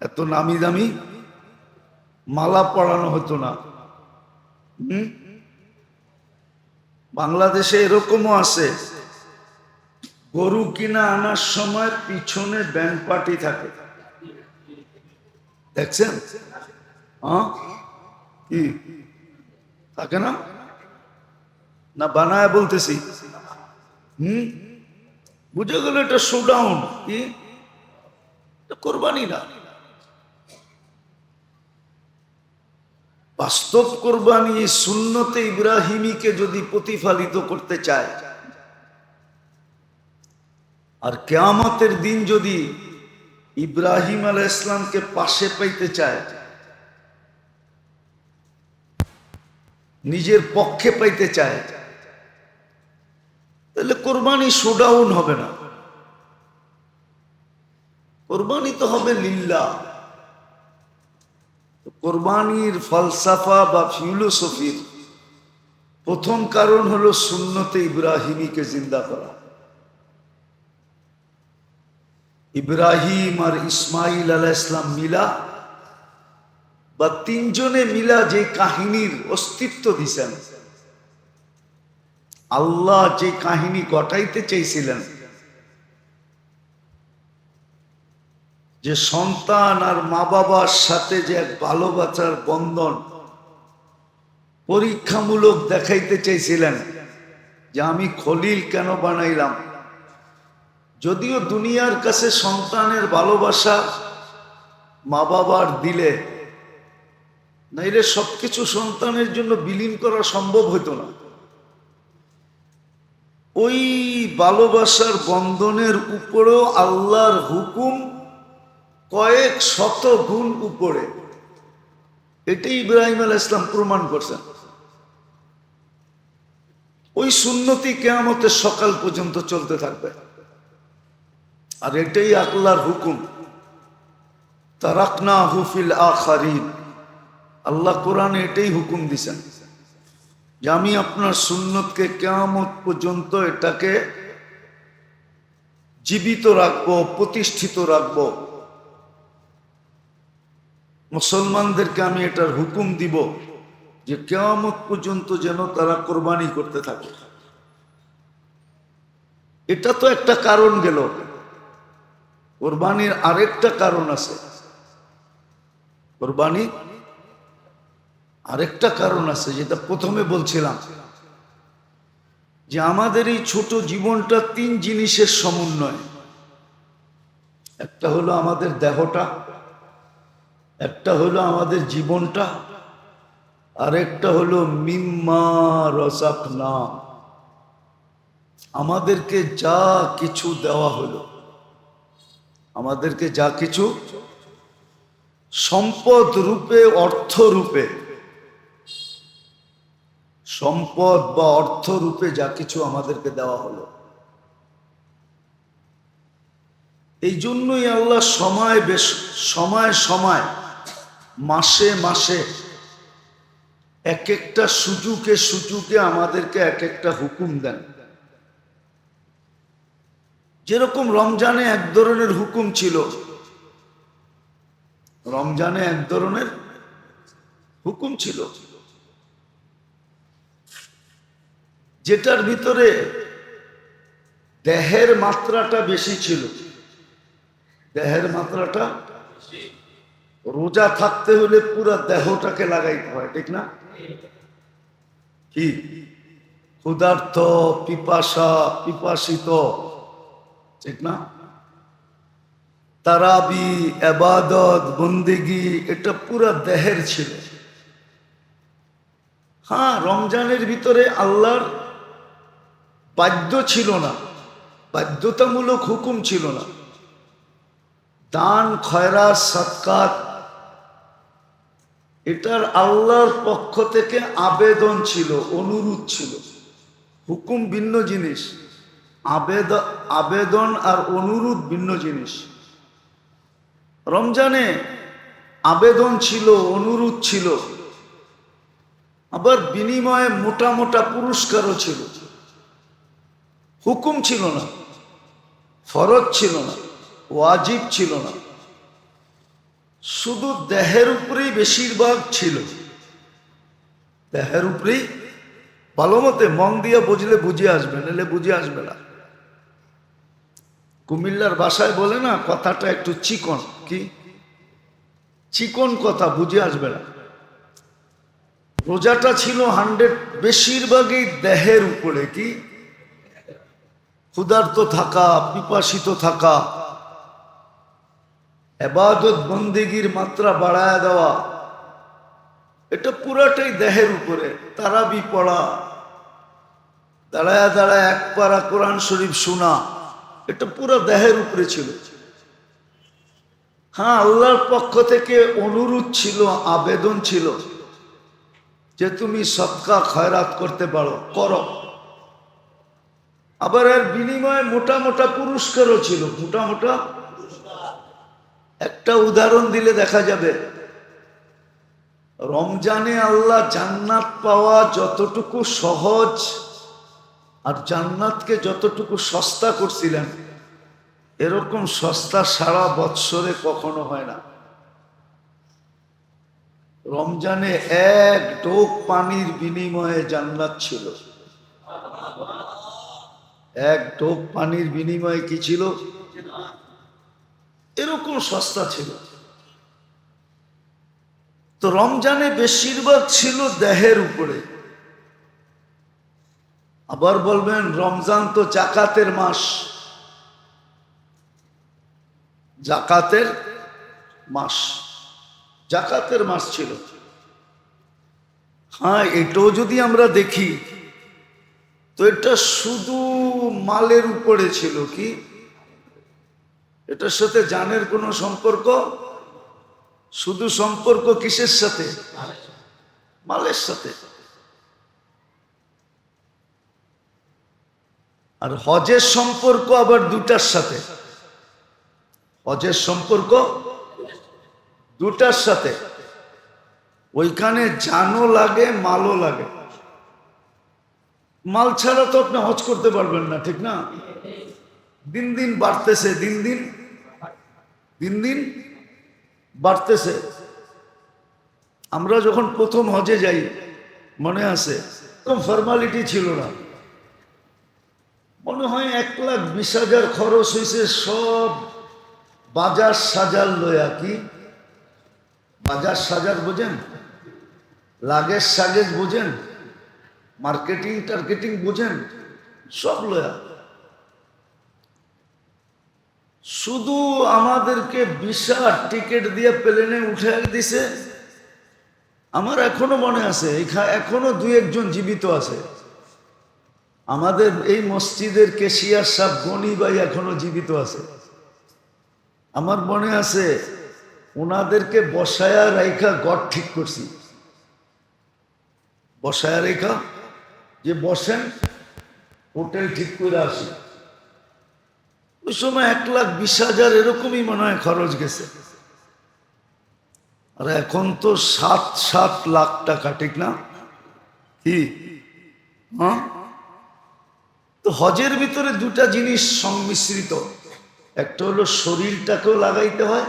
এত নামি দামি মালা পরানো হতো না। বাংলাদেশে এরকমও আছে, গরু কিনা আনার সময় পিছনে ব্যান্ড পার্টি থাকে, দেখছেন? কি থাকে না? না বানায় বলতেছি? বুঝে গেল এটা শোডাউন। কি কোরবানি না, বাস্তব কোরবানি সুন্নতে ইব্রাহিমীকে যদি প্রতিফলিত করতে চায়, আর কিয়ামতের দিন যদি ইব্রাহিম আলাইহিস সালামকে পাশে পাইতে চায়, নিজের পক্ষে পাইতে চায়, তাহলে কোরবানি শোডাউন হবে না, কোরবানি তো হবে লিল্লাহ। কোরবানির ফলসাফা বা ফিলোসফির প্রথম কারণ হলো সুন্নতে ইব্রাহিমীকে জিন্দা করা। ইব্রাহিম আর ইসমাইল আলাইহিস সালাম মিলা বা তিনজনে মিলা যে কাহিনীর অস্তিত্ব দিছেন, আল্লাহ যে কাহিনী ঘটাইতে চাইছিলেন, যে সন্তান আর মা বাবার সাথে যে এক ভালোবাসার বন্ধন পরীক্ষামূলক দেখাইতে চাইছিলেন, যে আমি খলিল কেন বানাইলাম। যদিও দুনিয়ার কাছে সন্তানের ভালোবাসা মা বাবার দিলে, নাইলে সবকিছু সন্তানের জন্য বিলীন করা সম্ভব হইতো না। ওই ভালোবাসার বন্ধনের উপরেও আল্লাহর হুকুম কয়েক শত গুণ উপরে, এটাই ইব্রাহিম আলাইহিস সালাম প্রমাণ করছেন। ওই সুন্নতি কিয়ামতের সকাল পর্যন্ত চলতে থাকবে, আর এটাই আল্লাহর হুকুম। তারাকনাহু ফিল আখারিন, আল্লাহ কোরআনে এটাই হুকুম দিছেন যে আমি আপনার সুন্নতকে কিয়ামত পর্যন্ত এটাকে জীবিত রাখবো, প্রতিষ্ঠিত রাখবো। মুসলমানদেরকে আমি এটার হুকুম দিব যে কিয়ামত পর্যন্ত যেন তারা কোরবানি করতে থাকে। এটা তো একটা কারণ গেল, কোরবানির আরেকটা কারণ আছে। কোরবানি আরেকটা কারণ আছে, যেটা প্রথমে বলছিলাম, যে আমাদের এই ছোট জীবনটা তিন জিনিসের সমন্বয়। একটা হলো আমাদের দেহটা, একটা হলো আমাদের জীবনটা, আর একটা হলো মিম্মা রাযাকনা, আমাদেরকে যা কিছু দেওয়া হলো, আমাদেরকে যা কিছু সম্পদ রূপে, অর্থ রূপে, সম্পদ বা অর্থ রূপে যা কিছু আমাদেরকে দেওয়া হলো। এই জন্যই আল্লাহ সময় সময় মাসে মাসে এক একটা সুযোগে সুযোগে আমাদেরকে এক একটা হুকুম দেন। যেরকম রমজানে এক ধরনের হুকুম ছিল, রমজানে এক ধরনের হুকুম ছিল, যেটার ভিতরে দেহের মাত্রাটা বেশি ছিল। দেহের মাত্রাটা, রোজা থাকতে হলে পুরা দেহটাকে লাগাইতে হয়, ঠিক না? কি ক্ষুধার্ত, পিপাসিত, ঠিক না? তারাবি, ইবাদত, বন্দেগি, এটা পুরা দেহের ছিল। হ্যাঁ, রমজানের ভিতরে আল্লাহর বাধ্য ছিল না, বাধ্যতামূলক হুকুম ছিল না। দান, খয়রাত, সাদকাত, এটার আল্লাহর পক্ষ থেকে আবেদন ছিল, অনুরোধ ছিল। হুকুম ভিন্ন জিনিস, আবেদন আর অনুরোধ ভিন্ন জিনিস। রমজানে আবেদন ছিল, অনুরোধ ছিল, আবার বিনিময়ে মোটা মোটা পুরস্কারও ছিল। হুকুম ছিল না, ফরজ ছিল না, ওয়াজিব ছিল না, শুধু দেহের উপরেই বেশিরভাগ ছিল। দেহের উপরেই, ভালো মতে মন দিয়ে বুঝলে বুঝে আসবে, নাহলে বুঝে আসবে না। কুমিল্লার ভাষায় বলে না, কথাটা একটু চিকন, কি চিকন কথা, বুঝে আসবে না। রোজাটা ছিল 100 বেশিরভাগই দেহের উপরে, কি ক্ষুধার্ত থাকা, পিপাসিত থাকা, ইবাদত বন্দেগীর মাত্রা বাড়ায় দেওয়া, এটা পুরাটাই দেহের উপরে। তারাবি পড়া, দাঁড়ায় দাঁড়ায় এক পারা কোরআন শরীফ শোনা, এটা পুরো দেহের উপরে ছিল। হ্যাঁ, আল্লাহর পক্ষ থেকে অনুরোধ ছিল, আবেদন ছিল যে তুমি সদকা খয়রাত করতে পারো, করো। আবার এর বিনিময়ে মোটা মোটা পুরস্কারও ছিল, মোটা মোটা। একটা উদাহরণ দিলে দেখা যাবে, রমজানে আল্লাহ জান্নাত পাওয়া যতটুকু সহজ আর জান্নাতকে যতটুকু সস্তা করছিলেন, এরকম সস্তা সারা বৎসরে কখনো হয় না। রমজানে এক ঢোক পানির বিনিময়ে জান্নাত ছিল। এক ঢোক পানির বিনিময়ে কি ছিল? এরকম সস্তা ছিল। তো রমজানে বেশিরভাগ ছিল দেহের উপরে। আবার বলবেন রমজান তো জাকাতের মাস, জাকাতের মাস, জাকাতের মাস ছিল। হ্যাঁ, এটাও যদি আমরা দেখি তো এটা শুধু মালের উপরে ছিল। কি এটার সাথে জানের কোনো সম্পর্ক? শুধু সম্পর্ক কিসের সাথে? মালের সাথে। আর হজের সম্পর্ক আবার দুটার সাথে। হজের সম্পর্ক দুটার সাথে। ওইখানে জানও লাগে, মালও লাগে। মাল ছাড়া তো আপনি হজ করতে পারবেন না, ঠিক না? দিন দিন বাড়তেছে, দিন দিন বাড়তেছে। আমরা যখন প্রথম হজে যাই, মনে আছে, এরকম ফর্মালিটি ছিল না। মনে হয় 1,20,000 খরচ হয়েছে সব বাজার সাজার লয়া। কি বাজার সাজার বোঝেন? লাগেজ সাগেজ বোঝেন? মার্কেটিং টার্গেটিং বোঝেন? সব লয়া। শুধু আমাদেরকে ভিসা টিকিট দিয়ে প্লেনে উঠে দিছে। আমার এখনো মনে আছে, এখনো 2-1 জন জীবিত আছে। আমাদের এই মসজিদের কেশিয়ার সাহেব গনি ভাই এখনো জীবিত আছে। আমার মনে আছে, ওনাদেরকে বসায়া রাইখা গড় ঠিক করছি। বসায়া রেখা যে বসেন, হোটেল ঠিক করে আসি। ওই সময় 1,20,000 এরকমই মনে হয় খরচ গেছে। আর এখন তো 7 লাখ টাকা, ঠিক না? কি হ্যাঁ? তো হজের ভিতরে দুটা জিনিস সংমিশ্রিত। একটা হলো শরীরটাকেও লাগাইতে হয়,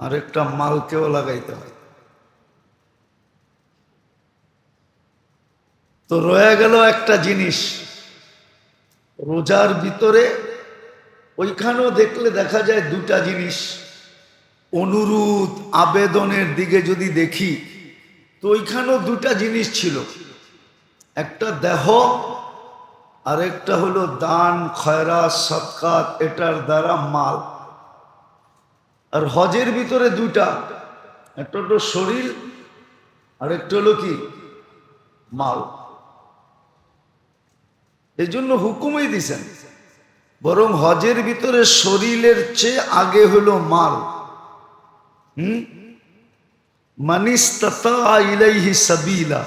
আর একটা মালকেও লাগাইতে হয়। তো রয়ে গেল একটা জিনিস রোজার ভিতরে। ওইখানেও দেখলে দেখা যায় দুটা জিনিস। অনুরোধ আবেদনের দিকে যদি দেখি তো ওইখানেও দুটা জিনিস ছিল। একটা দেহ, আর একটা হলো দান, খয়রাত, সদকাত, এটার দ্বারা মাল। আর হজের ভিতরে দুটা, একটা হলো শরীর, আর একটা হলো কি? মাল। এই জন্য হুকুমই দিছেন, বরং হজের ভিতরে শরীরের চেয়ে আগে হলো মাল। মানিস্তাতা ইলাইহি সাবিলা,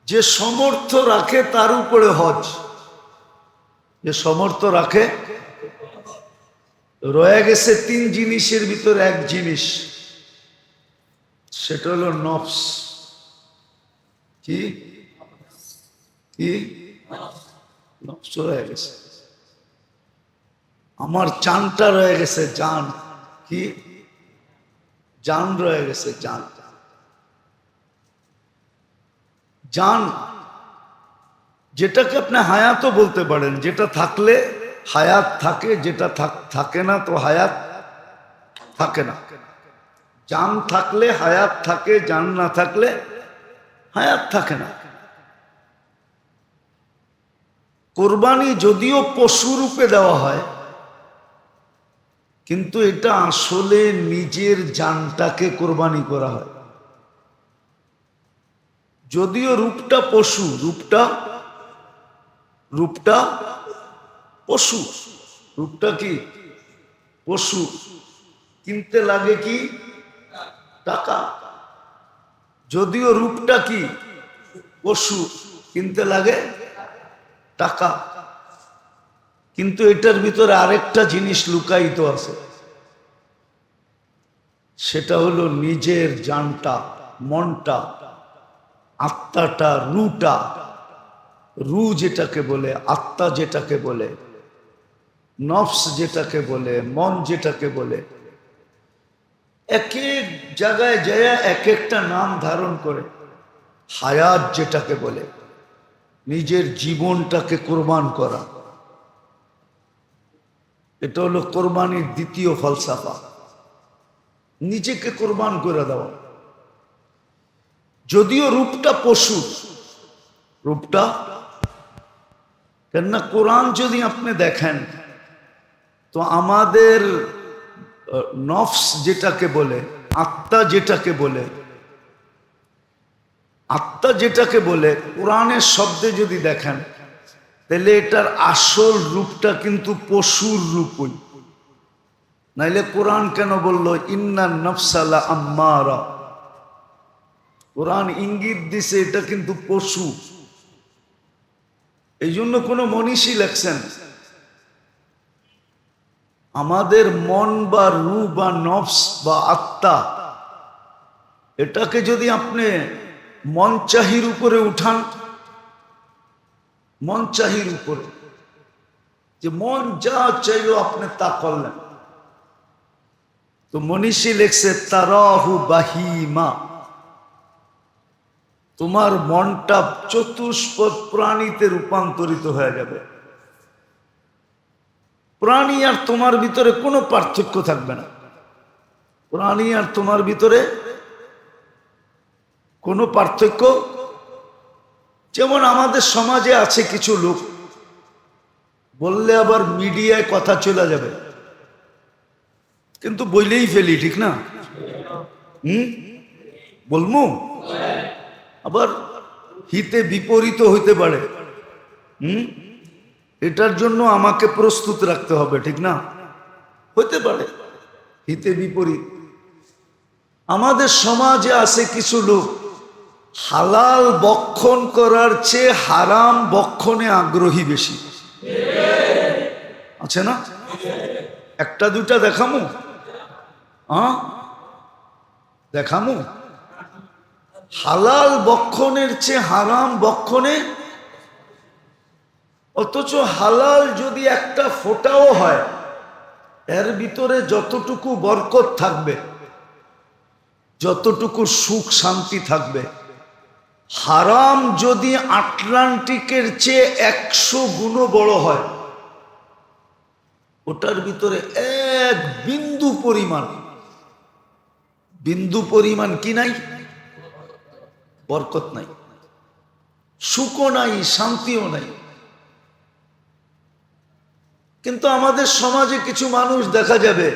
যে সমর্থ রাখে তার উপরে হজ। যে সমর্থ রাখে। রয়ে গেছে 3 জিনিসের ভিতরে এক জিনিস, সেটা হলো নফস। কি কি নফস রয়ে গেছে। আমার জানটা রয়ে গেছে, জান। কি জান রয়ে গেছে, জান। জান যেটাকে আপনি হায়াতও বলতে পারেন, যেটা থাকলে হায়াত থাকে, যেটা থাকে না তো হায়াত থাকে না। জান থাকলে হায়াত থাকে, জান না থাকলে হায়াত থাকে না। কোরবানি যদিও পশু রূপে দেওয়া হয়, কিন্তু এটা আসলে নিজের জানটাকে কোরবানি করা হয়। যদিও রূপটা পশু, রূপটা পশু, রূপটা কি পশু, কিনতে লাগে কি টাকা। যদিও রূপটা কি পশু, কিনতে লাগে টাকা। কিন্তু এটার ভিতরে আরেকটা জিনিস লুকায়িত আছে, সেটা হলো নিজের জানটা, মনটা, আত্মাটা, রুটা। রু যেটাকে বলে, আত্মা যেটাকে বলে, নফস যেটাকে বলে, মন যেটাকে বলে, এক এক জায়গায় যায় এক একটা নাম ধারণ করে। হায়াত যেটাকে বলে, নিজের জীবনটাকে কোরবান করা, এটা হলো কোরবানির দ্বিতীয় ফলসাফা, নিজেকে কোরবান করে দেওয়া। যদিও রূপটা পশু, রূপটা, কেননা কোরআন যদি আপনি দেখেন তো আমাদের নফস যেটাকে বলে, আত্মা যেটাকে বলে, আত্মা যেটাকে বলে কোরআনের শব্দে যদি দেখেন তাহলে এটার আসল রূপটা কিন্তু পশুর রূপই। নাইলে কোরআন কেন বললো ইন্না নফসালা আম্মারা? কোরআন ইঙ্গিত দিছে এটা কিন্তু পশু। এই জন্য কোনো মনীষী লেখছেন আমাদের মন বা রূহ বা নফস বা আত্মা, এটাকে যদি আপনি মন চাহির উপরে উঠান, মন চাহির উপরে, যে মন যা চাইলো আপনি তা করলেন, তো মনীষী লেখছে তারাহু বাহিমা, তোমার মনটা চতুষ্পদ প্রাণীতে রূপান্তরিত হয়ে যাবে। প্রাণী আর তোমার ভিতরে কোনো পার্থক্য থাকবে না। প্রাণী আর তোমার ভিতরে কোনো পার্থক্য, যেমন আমাদের সমাজে আছে কিছু লোক, বললে আবার মিডিয়ায় কথা চলে যাবে, কিন্তু বইলেই ফেলি, ঠিক না? বলমু আবার হিতে বিপরীত হইতে পারে। এটার জন্য আমাকে প্রস্তুত রাখতে হবে, ঠিক না? হইতে পারে হিতে বিপরীত। আমাদের সমাজে আছে কিছু লোক হালাল বক্ষণ করার চেয়ে হারাম বক্ষণে আগ্রহী বেশি, আছে না? একটা দুটা দেখামু, দেখামু। হালাল বক্ষণের চেয়ে হারাম বক্ষণে, অথচ হালাল যদি একটা ফোঁটাও হয় এর ভিতরে যতটুকু বরকত থাকবে, যতটুকু সুখ শান্তি থাকবে, হারাম যদি আটলান্টিকের চেয়ে 100 গুণও বড় হয়, ওটার ভিতরে এক বিন্দু পরিমাণ, বিন্দু পরিমাণ কি নাই? বরকত নাই, সুখও নাই, শান্তিও নাই। কিন্তু আমাদের সমাজে কিছু মানুষ দেখা যাবে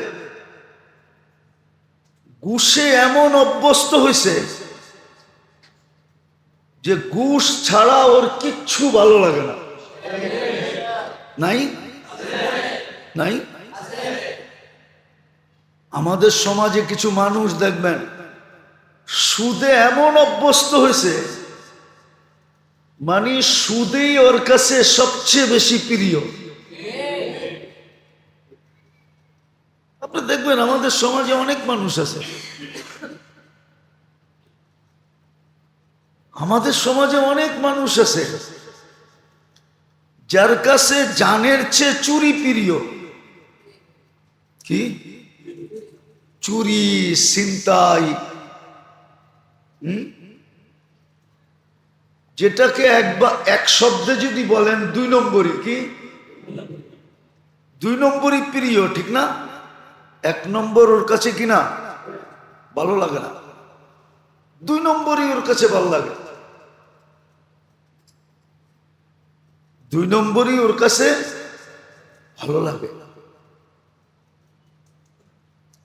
ঘুষে এমন অভ্যস্ত হয়েছে যে ঘুষ ছাড়া ওর কিচ্ছু ভালো লাগে না। নাই? নাই? আমাদের সমাজে কিছু মানুষ দেখবেন সুদে এমন অভ্যস্ত হয়েছে, মানে সুদেই ওর কাছে সবচেয়ে বেশি প্রিয়। আপনি দেখবেন আমাদের সমাজে অনেক মানুষ আছে, আমাদের সমাজে অনেক মানুষ আছে যার কাছে জানের চেয়ে চুরি প্রিয়। কি? চুরি, ছিনতাই, যেটাকে এক শব্দে যদি বলেন 2 নম্বরই। কি? 2 নম্বরই প্রিয়, ঠিক না? 1 নম্বর ওর কাছে কিনা ভালো লাগে না, 2 নম্বরই ওর কাছে ভালো লাগে। 2 নম্বরই ওর কাছে ভালো লাগে।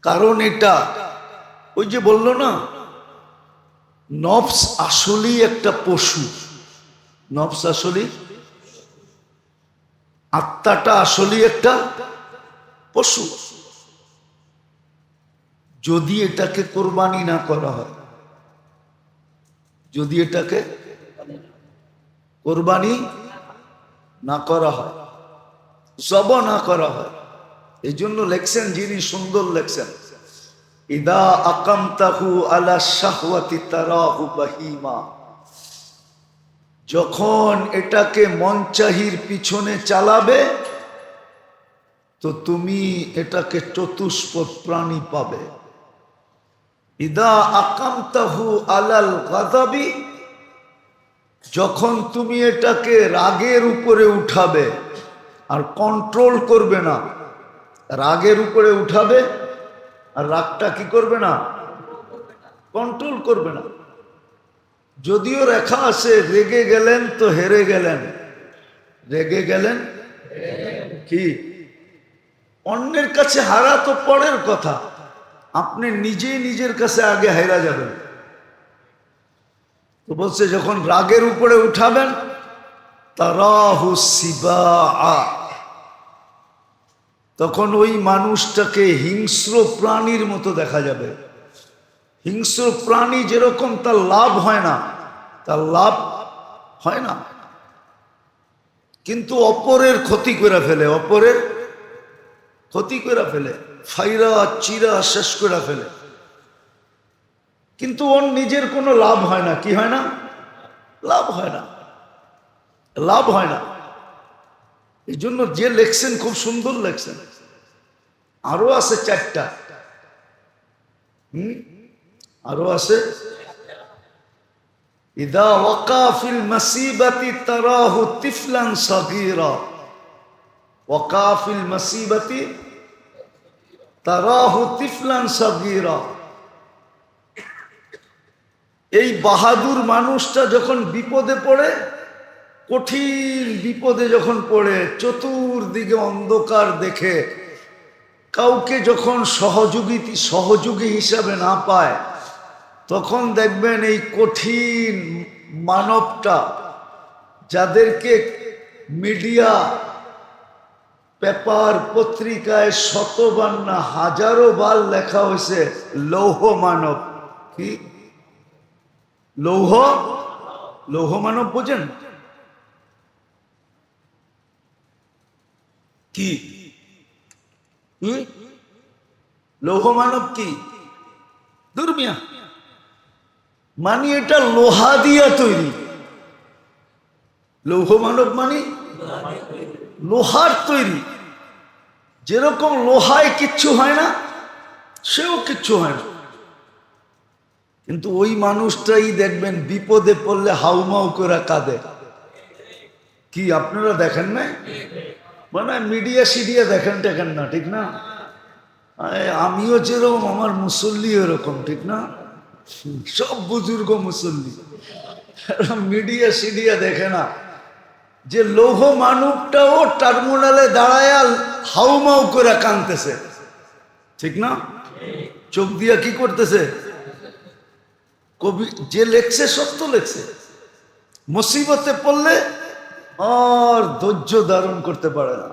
কারণ এটা ওই যে বললো না, নফস আসলেই একটা পশু, নফস আসলেই, আত্মাটা আসলেই একটা পশু। যদি এটাকে কোরবানি না করা হয়, যদি এটাকে কোরবানি না করা হয়, জবা না করা হয়, এই জন্য লেখছেন যিনি, সুন্দর লেখছেন, ইদা আকামতাহু আলা শাহওয়াতি তারাহু বাহিমা, যখন এটাকে মন চাহির পিছনে চালাবে তো তুমি এটাকে চতুষ্পদ প্রাণী পাবে। ইদা আকামতাহু আলাল গাযাবি, যখন তুমি এটাকে রাগের উপরে উঠাবে আর কন্ট্রোল করবে না, রাগের উপরে উঠাবে আর রাগটা কি করবে না, কন্ট্রোল করবে না। যদিও রেখা আছে রেগে গেলেন তো হেরে গেলেন, রেগে গেলেন কি, অন্যের কাছে হারা তো পরের কথা, আপনি নিজেই নিজের কাছে আগে হেরা যাবেন। তো বলছে যখন রাগের উপরে উঠাবেন, তারাহু সিবাআ, তখন ওই মানুষটাকে হিংস্র প্রাণীর মতো দেখা যাবে। হিংস্র প্রাণী যেরকম তার লাভ হয় না, তার লাভ হয় না, কিন্তু অপরের ক্ষতি করে ফেলে, অপরের ক্ষতি করে ফেলে, ফাইরা চিরা শেষ করে ফেলে, কিন্তু ওর নিজের কোনো লাভ হয় না। কি হয় না? লাভ হয় না, লাভ হয় না। এই জন্য যে লেখছেন খুব সুন্দর লেখছেন, আরো আছে চারটা, আরো আছে। ইদা ওয়াকা ফিল মাসিবাতি তারাহু তিফলান সাগীরা, ওয়াকা ফিল মাসিবাতি তারাহু তিফলান সাগীরা, এই বাহাদুর মানুষটা যখন বিপদে পড়ে, কঠিন বিপদে যখন পড়ে, চতুর্দিকে অন্ধকার দেখে, কাউকে যখন সহযোগী হিসাবে না পায়, তখন দেখবেন এই কঠিন মানবটা, যাদেরকে মিডিয়া পেপার পত্রিকায় শতবার না হাজারো বার লেখা হয়েছে লৌহ মানব। কি লৌহ? লৌহ মানব বোঝেন কি? লৌহ মানব কি? দুর্মিয়া মানে এটা লোহা দিয়া তৈরি। লৌহ মানব মানে লোহার তৈরি। যেরকম লোহায় কিচ্ছু হয় না, সেও কিচ্ছু হয় না, কিন্তু ওই মানুষটাই দেখবেন বিপদে পড়লে হাউমাউ করে কাঁদে। কি আপনারা দেখেন না? মানে মিডিয়া সিডিয়া দেখেন টেকেন না, ঠিক না? আমিও যেরকম, আমার মুসল্লি এরকম, ঠিক না? সব বুজুর্গ মুসল্লি, মিডিয়া সিডিয়া দেখে না যে লৌহ মানবটাও টার্মিনালে দাঁড়ায় হাউমাউ করে কাঁদতেছে, ঠিক না? চোখ দিয়া কি করতেছে? কবি যে লেখছে সত্য লেখছে। মুসিবতে পড়লে আর ধৈর্য ধারণ করতে পারে না,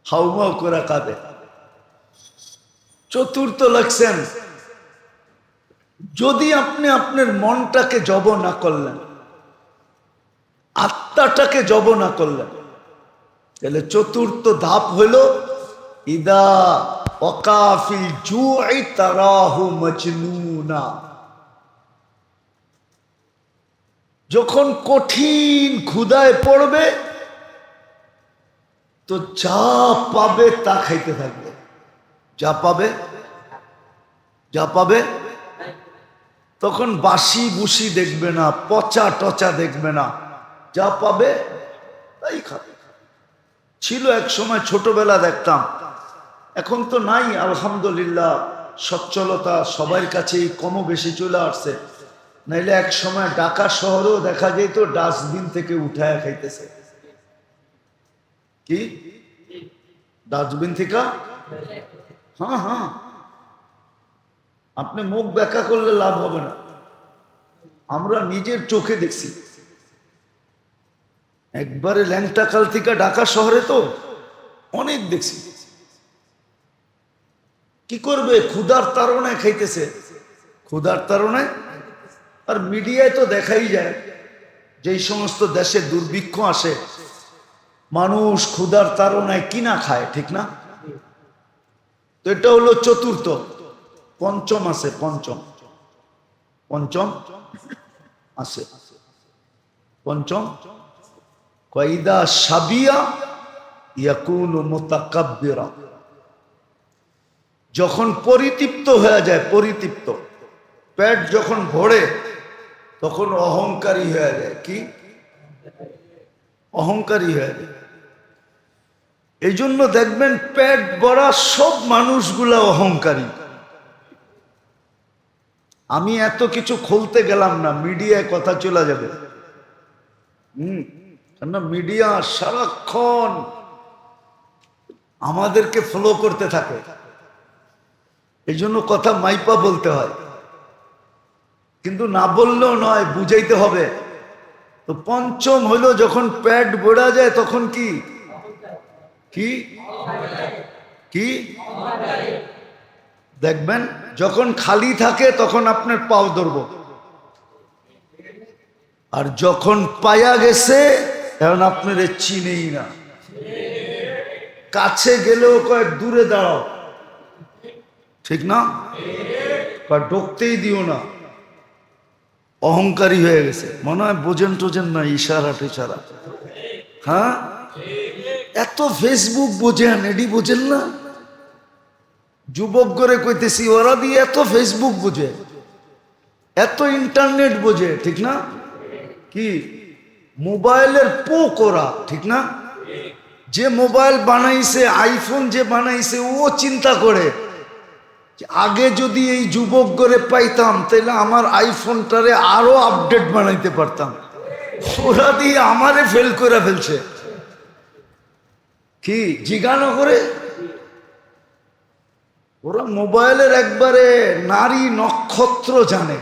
হাউমাউ করে কাঁদে। চতুর্থ লেখছেন, যদি আপনি আপনার মনটাকে জব না করলেন, আত্মাটাকে জব না করলেন, তাহলে চতুর্থ ধাপ হইল ইদা ওয়াকাফিল জুই তারাহু মাজনুনা, যখন কঠিন ক্ষুধায় পড়বে তো যা পাবে তা খাইতে থাকবে, যা পাবে, যা পাবে। তখন বাসি বুসি দেখবে না, পচা টচা দেখবে না, যা পাবে তাই খাবে। ছিল এক সময়, ছোটবেলা দেখতাম, এখন তো নাই আলহামদুলিল্লাহ, সচ্ছলতা সবার কাছেই কমও বেশি চলে আসছে। নাইলে এক সময় ঢাকা শহরেও দেখা যেত ডাস্টবিন থেকে উঠায় খাইতেছে। কি ডাস্টবিন থেকে? হ্যাঁ হ্যাঁ, আপনি মুখ ব্যাখ্যা করলে লাভ হবে না, আমরা নিজের চোখে দেখছি। একবারে ল্যাংটাকাল থেকে ঢাকা শহরে তো অনেক দেখছি। কি করবে? ক্ষুধার তাড়নায় খাইতেছে, ক্ষুধার তাড়নায়। আর মিডিয়ায় তো দেখাই যায়, যেই সমস্ত দেশে দুর্ভিক্ষ আসে মানুষ ক্ষুধার তাড়নায় কিনা খায়, ঠিক না? তো এটা হলো চতুর্থ। পঞ্চম আছে, পঞ্চম, পঞ্চম আছে, পঞ্চম কয়দা সাবিয়া ইয়াকুনু মুতাকাব্বিরা, যখন পরিতৃপ্ত হয়ে যায়, পরিতৃপ্ত পেট যখন ভরে তখন অহংকারী হয়ে যায়। কি? অহংকারী হয়ে যায়। এই জন্য দেখবেন পেট ভরা সব মানুষগুলা অহংকারী। আমি এত কিছু খুলতে গেলাম না, মিডিয়ায় কথা চলে যাবে। কেননা মিডিয়া সারাক্ষণ আমাদেরকে ফলো করতে থাকে, এই জন্য কথা মাইপা বলতে হয়, কিন্তু না বললেও নয়, বুঝাইতে হবে। তো পঞ্চম হইল যখন পেট বোড়া যায় তখন কি কি কি দেখবেন, যখন খালি থাকে তখন আপনার পাও ধরবো, আর যখন পায়া গেছে এখন আপনার চিনেই না, কাছে গেলেও কয়েক দূরে দাঁড়াও, ঠিক না? ঢুকতেই দিও না, অহংকারী হয়ে গেছে। মনে হয় বোঝেন টোঝেন না, ইশারা টিশারা। হ্যাঁ, এত ফেসবুক বোঝেন, এডি বোঝেন না? যুবক করে কইতেছি, ওরা দিয়ে এত ফেসবুক বোঝে, এত ইন্টারনেট বোঝে, ঠিক না? কি মোবাইলের পোক ওরা, ঠিক না? যে মোবাইল বানাইছে, আইফোন যে বানাইছে, ও চিন্তা করে আগে যদি এই যুবক করে পাইতাম তাহলে আমার আইফোনটারে আরো আপডেট বানাইতে পারতাম। ওরা দিয়ে আমারে ফেল করে ফেলছে। কি জিজ্ঞাসা করে? ওরা মোবাইলের একবারে নারী নক্ষত্র জানে।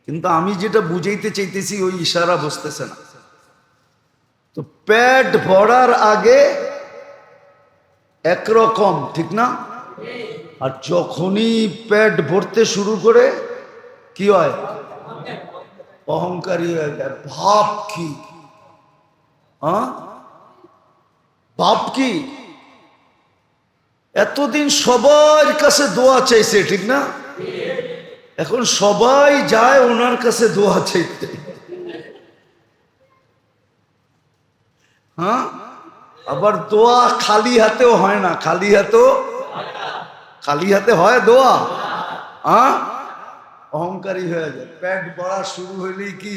কিন্তু আমি যেটা বুঝাইতে চাইতেছি ওই ইশারা বুঝতেছে না। তো পেট ভরার আগে একরকম, ঠিক না? আর যখনই পেট ভরতে শুরু করে কি হয়? অহংকারী হয়ে যায়। ভাব কি? ভাব কি? এতদিন সবার কাছে দোয়া চাইছে, ঠিক না? এখন সবাই যায় ওনার কাছে দোয়া চাইতে। হ্যাঁ, আবার দোয়া খালি হাতেও হয় না, খালি হাতে হয় দোয়া। অহংকারী হয়ে যায়। পেট ভরা শুরু হইলেই কি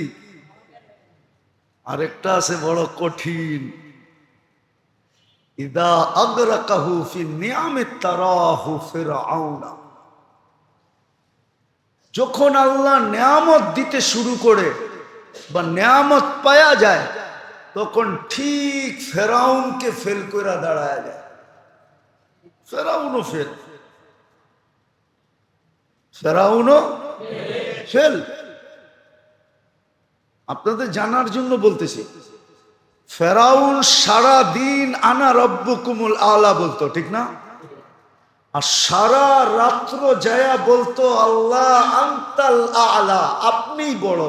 আরেকটা আছে বড় কঠিন, ইদা আগরাকাহু ফি নিয়ামিত তারাহু ফিরআউনা, যখন আল্লাহ নিয়ামত দিতে শুরু করে বা নিয়ামত পায়া যায় তখন ঠিক ফেরাউনকে ফেল করে দাঁড়ায় যায়। ফেরাউনও ফেল, ফেরাউনও ফেল। আপনাদের জানার জন্য বলতেছি, ফেরাউন সারা দিন আনা রব্বুকুমুল আলা বলতো, ঠিক না? আর সারা রাত্র যায়া বলতো আল্লাহ আনতাল আলা, আপনি বড়।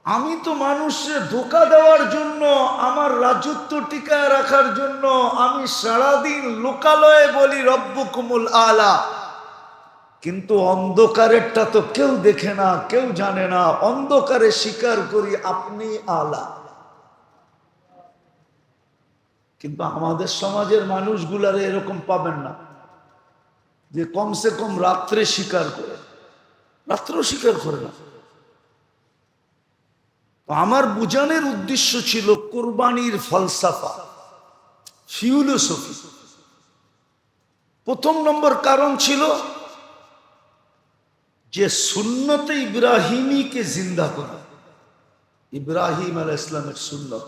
আমি তো মানুষের ধোঁকা দেওয়ার জন্য, আমার রাজত্ব টিকায় রাখার জন্য আমি সারাদিন লোকালয়ে বলি রব্বুকুমুল আলা, কিন্তু অন্ধকারেরটা তো কেউ দেখে না, কেউ জানে না, অন্ধকারে স্বীকার করি আপনি আলা। কিন্তু আমাদের সমাজের মানুষগুলারে এরকম পাবেন না, যে কমসে কম রাত্রে স্বীকার করে, রাত্রেও স্বীকার করে না। আমার বুঝানোর উদ্দেশ্য ছিল কুরবানির ফলসাফা, ফিলোসফি। প্রথম নম্বর কারণ ছিল যে সুন্নতে ইব্রাহিমীকে জিন্দা করা, ইব্রাহিম আলাইহিস সালামের সুন্নত,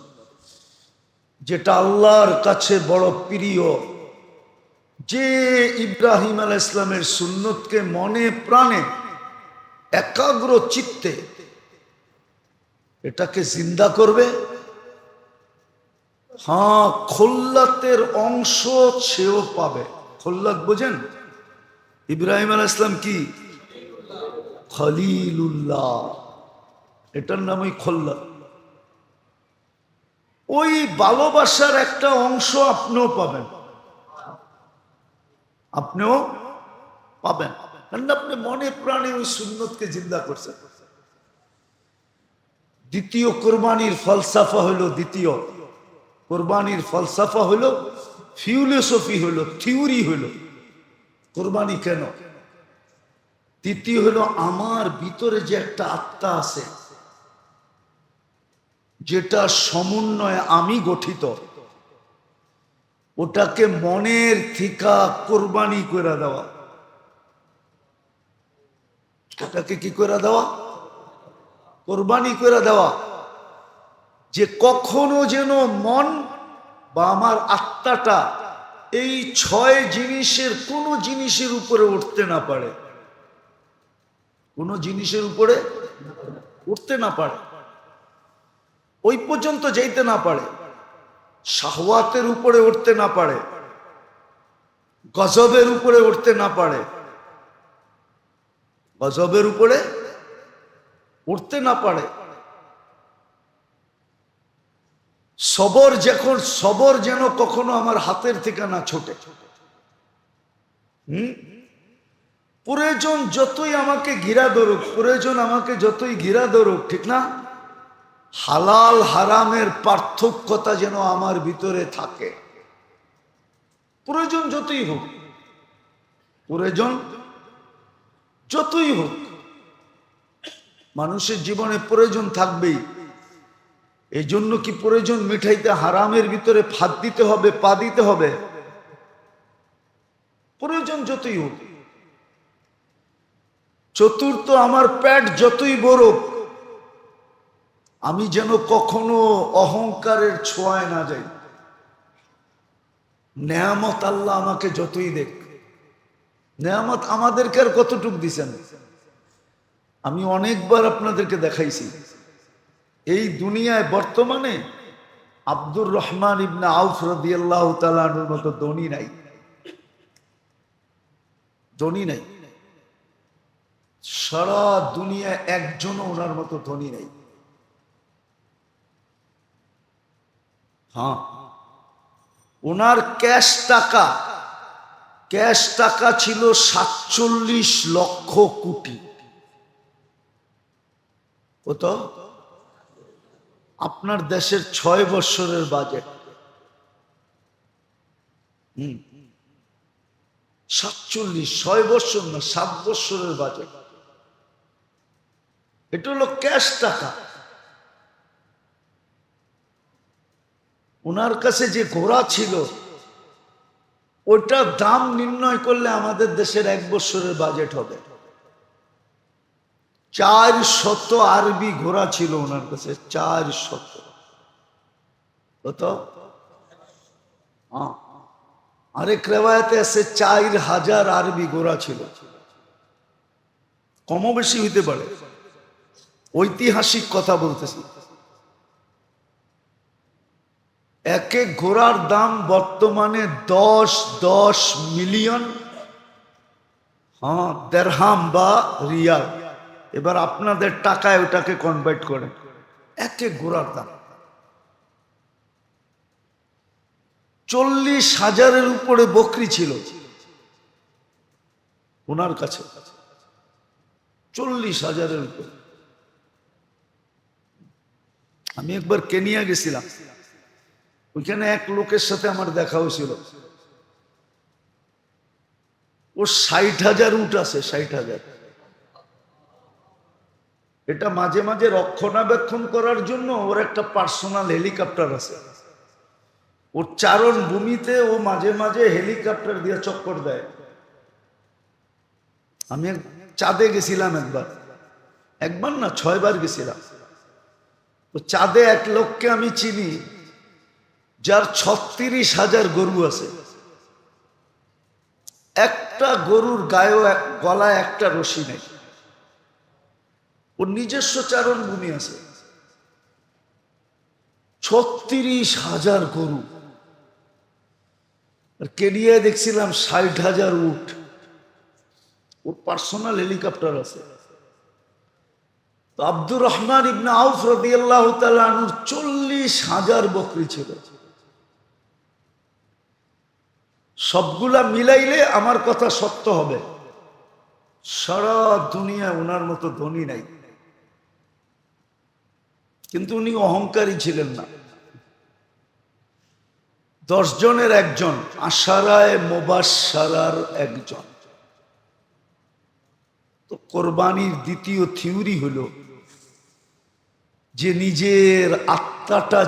যেটা আল্লাহর কাছে বড় প্রিয়। যে ইব্রাহিম আলাইহিস সালামের সুন্নতকে মনে প্রাণে একাগ্র চিত্তে এটাকে জিন্দা করবে, হ্যাঁ, খোল্লাতের অংশ সেও পাবে। খোল্লাত বোঝেন? ইব্রাহিম আলাইহিস সালাম কি খলিলুল্লাহ, এটার নামই খোল্লাত। ওই ভালোবাসার একটা অংশ আপনিও পাবেন, আপনিও পাবেন, কারণ আপনি মনে প্রাণে ওই সুন্নতকে জিন্দা করছেন। দ্বিতীয় কোরবানির ফলসাফা হলো, দ্বিতীয় কোরবানির ফলসাফা হলো, ফিলোসফি হলো, থিওরি হলো কোরবানি কেন। তৃতীয় হলো আমার ভিতরে যে একটা আত্মা আছে যেটা সমন্বয়ে আমি গঠিত, ওটাকে মনের থিকা কোরবানি করে দেওয়া। ওটাকে কি করে দেওয়া? কোরবানি করে দেওয়া। যে কখনো যেন মন বা আমার আত্মাটা এই ছয় জিনিসের কোনো জিনিসের উপরে উঠতে না পারে, কোনো জিনিসের উপরে উঠতে না পারে, ওই পর্যন্ত যাইতে না পারে, শাহওয়াতের উপরে উঠতে না পারে, গজবের উপরে উঠতে না পারে, গজবের উপরে উঠতে না পারে। সবর যেন কখনো আমার হাতের থেকে না ছোটে। প্রয়োজন যতই আমাকে ঘিরা ধরুক, প্রয়োজন আমাকে যতই ঘিরা ধরুক, ঠিক না, হালাল হারামের পার্থক্যতা যেন আমার ভিতরে থাকে। প্রয়োজন যতই হোক, প্রয়োজন যতই হোক, মানুষের জীবনে প্রয়োজন থাকবেই। এই জন্য কি প্রয়োজন মিঠাইতে হারামের ভিতরে ফাঁদ দিতে হবে, পা দিতে হবে? প্রয়োজন যতই হোক। চতুর্থ, আমার পেট যতই বড়, আমি যেন কখনো অহংকারের ছোঁয়ায় না যাই। নেয়ামত আল্লাহ আমাকে যতই দেখ, নেয়ামত আমাদেরকে আর কতটুক দিছেন? আমি অনেকবার আপনাদেরকে দেখাইছি, এই দুনিয়ায় বর্তমানে আব্দুর রহমান ইবনে আউফ রাদিয়াল্লাহু তাআলা আনহুর মতো ধনী নাই, ধনী নাই। সারা দুনিয়ায় একজনও ওনার মতো ধনী নাই। হ্যাঁ, ওনার ক্যাশ টাকা ছিল 47 লক্ষ কোটি। কত? আপনার দেশের 6 বছরের বাজেট। 47, 6 বছর না, 7 বছরের বাজেট। এটা হলো ক্যাশ টাকা। ওনার কাছে যে ঘোড়া ছিল, ওটার দাম নির্ণয় করলে আমাদের দেশের 1 বছরের বাজেট হবে। 400 আরবি ঘোড়া ছিল ওনার কাছে, 400। কত? আরেক রেওয়ায়াতে আছে 4000 আরবি ঘোড়া ছিল। কমও বেশি হইতে পারে, ঐতিহাসিক কথা বলতেছি। এক এক ঘোড়ার দাম বর্তমানে 10 মিলিয়ন দেরহাম বা রিয়াল। এবার আপনাদের টাকায় ওটাকে কনভার্ট করে, এক এক ঘোড়ার দাম 40,000-এর উপরে বকরি ছিল ওনার কাছে, 40,000-এর উপরে। আমি একবার কেনিয়া গেছিলাম, ওইখানে এক লোকের সাথে আমার দেখা হয়েছিল, ওর 60,000 উট আছে, 60,000। এটা মাঝে মাঝে রক্ষণাবেক্ষণ করার জন্য ওর একটা পার্সোনাল হেলিকপ্টার আছে। ওর চারণ ভূমিতে ও মাঝে মাঝে হেলিকপ্টার দিয়ে চক্কর দেয়। আমি চাঁদে গেছিলাম একবার না 6 বার গেছিলাম। তো চাঁদে এক লোককে আমি চিনি যার 36,000 গরু আছে। একটা গরুর গায়েও গলায় একটা রশি নেই। ওর নিজস্ব চারণ ভূমি আছে। 36,000 গরু, আর কেনিয়ায় দেখছিলাম 60,000 উট। ওর পার্সোনাল হেলিকপ্টার আছে। তো আব্দুর রহমান ইবনে আউফ রাদিয়াল্লাহু তাআলা আনহুর 40,000 বকরি ছিল। সবগুলা মিলাইলে আমার কথা সত্য হবে, সারা দুনিয়া ওনার মতো ধনী নাই। কিন্তু উনি অহংকারী ছিলেন না। 10 জনের একজন, আশারায়ে মুবাশশারার একজন। তো কোরবানির দ্বিতীয় থিওরি হলো যে নিজের আত্মাটা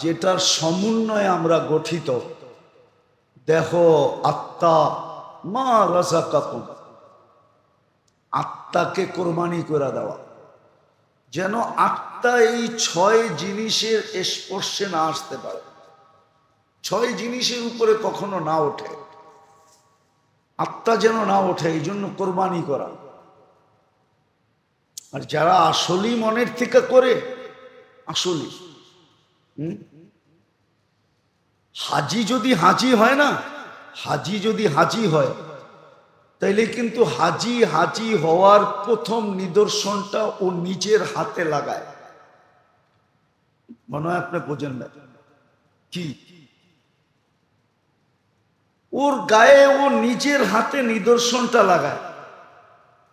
যেটার সমন্বয়ে আমরা গঠিত, দেখো আত্মা মা রাযাকাকুম, আত্মাকে কোরবানি করে দেওয়া, যেন আত্মা এই 6 জিনিসের স্পর্শে না আসতে পারে, 6 জিনিসের উপরে কখনো না ওঠে, আত্মা যেন না ওঠে, এই জন্য কোরবানি করা। আর যারা আসলেই মনের থেকে করে, আসলেই হাজি যদি হাজি হয় না, হাজি যদি হাজি হয়, তাইলে কিন্তু হাজি হওয়ার প্রথম নিদর্শনটা ও নিজের হাতে লাগায়। মনে হয় আপনি বোঝেন না কি, ওর গায়ে ও নিজের হাতে নিদর্শনটা লাগায়।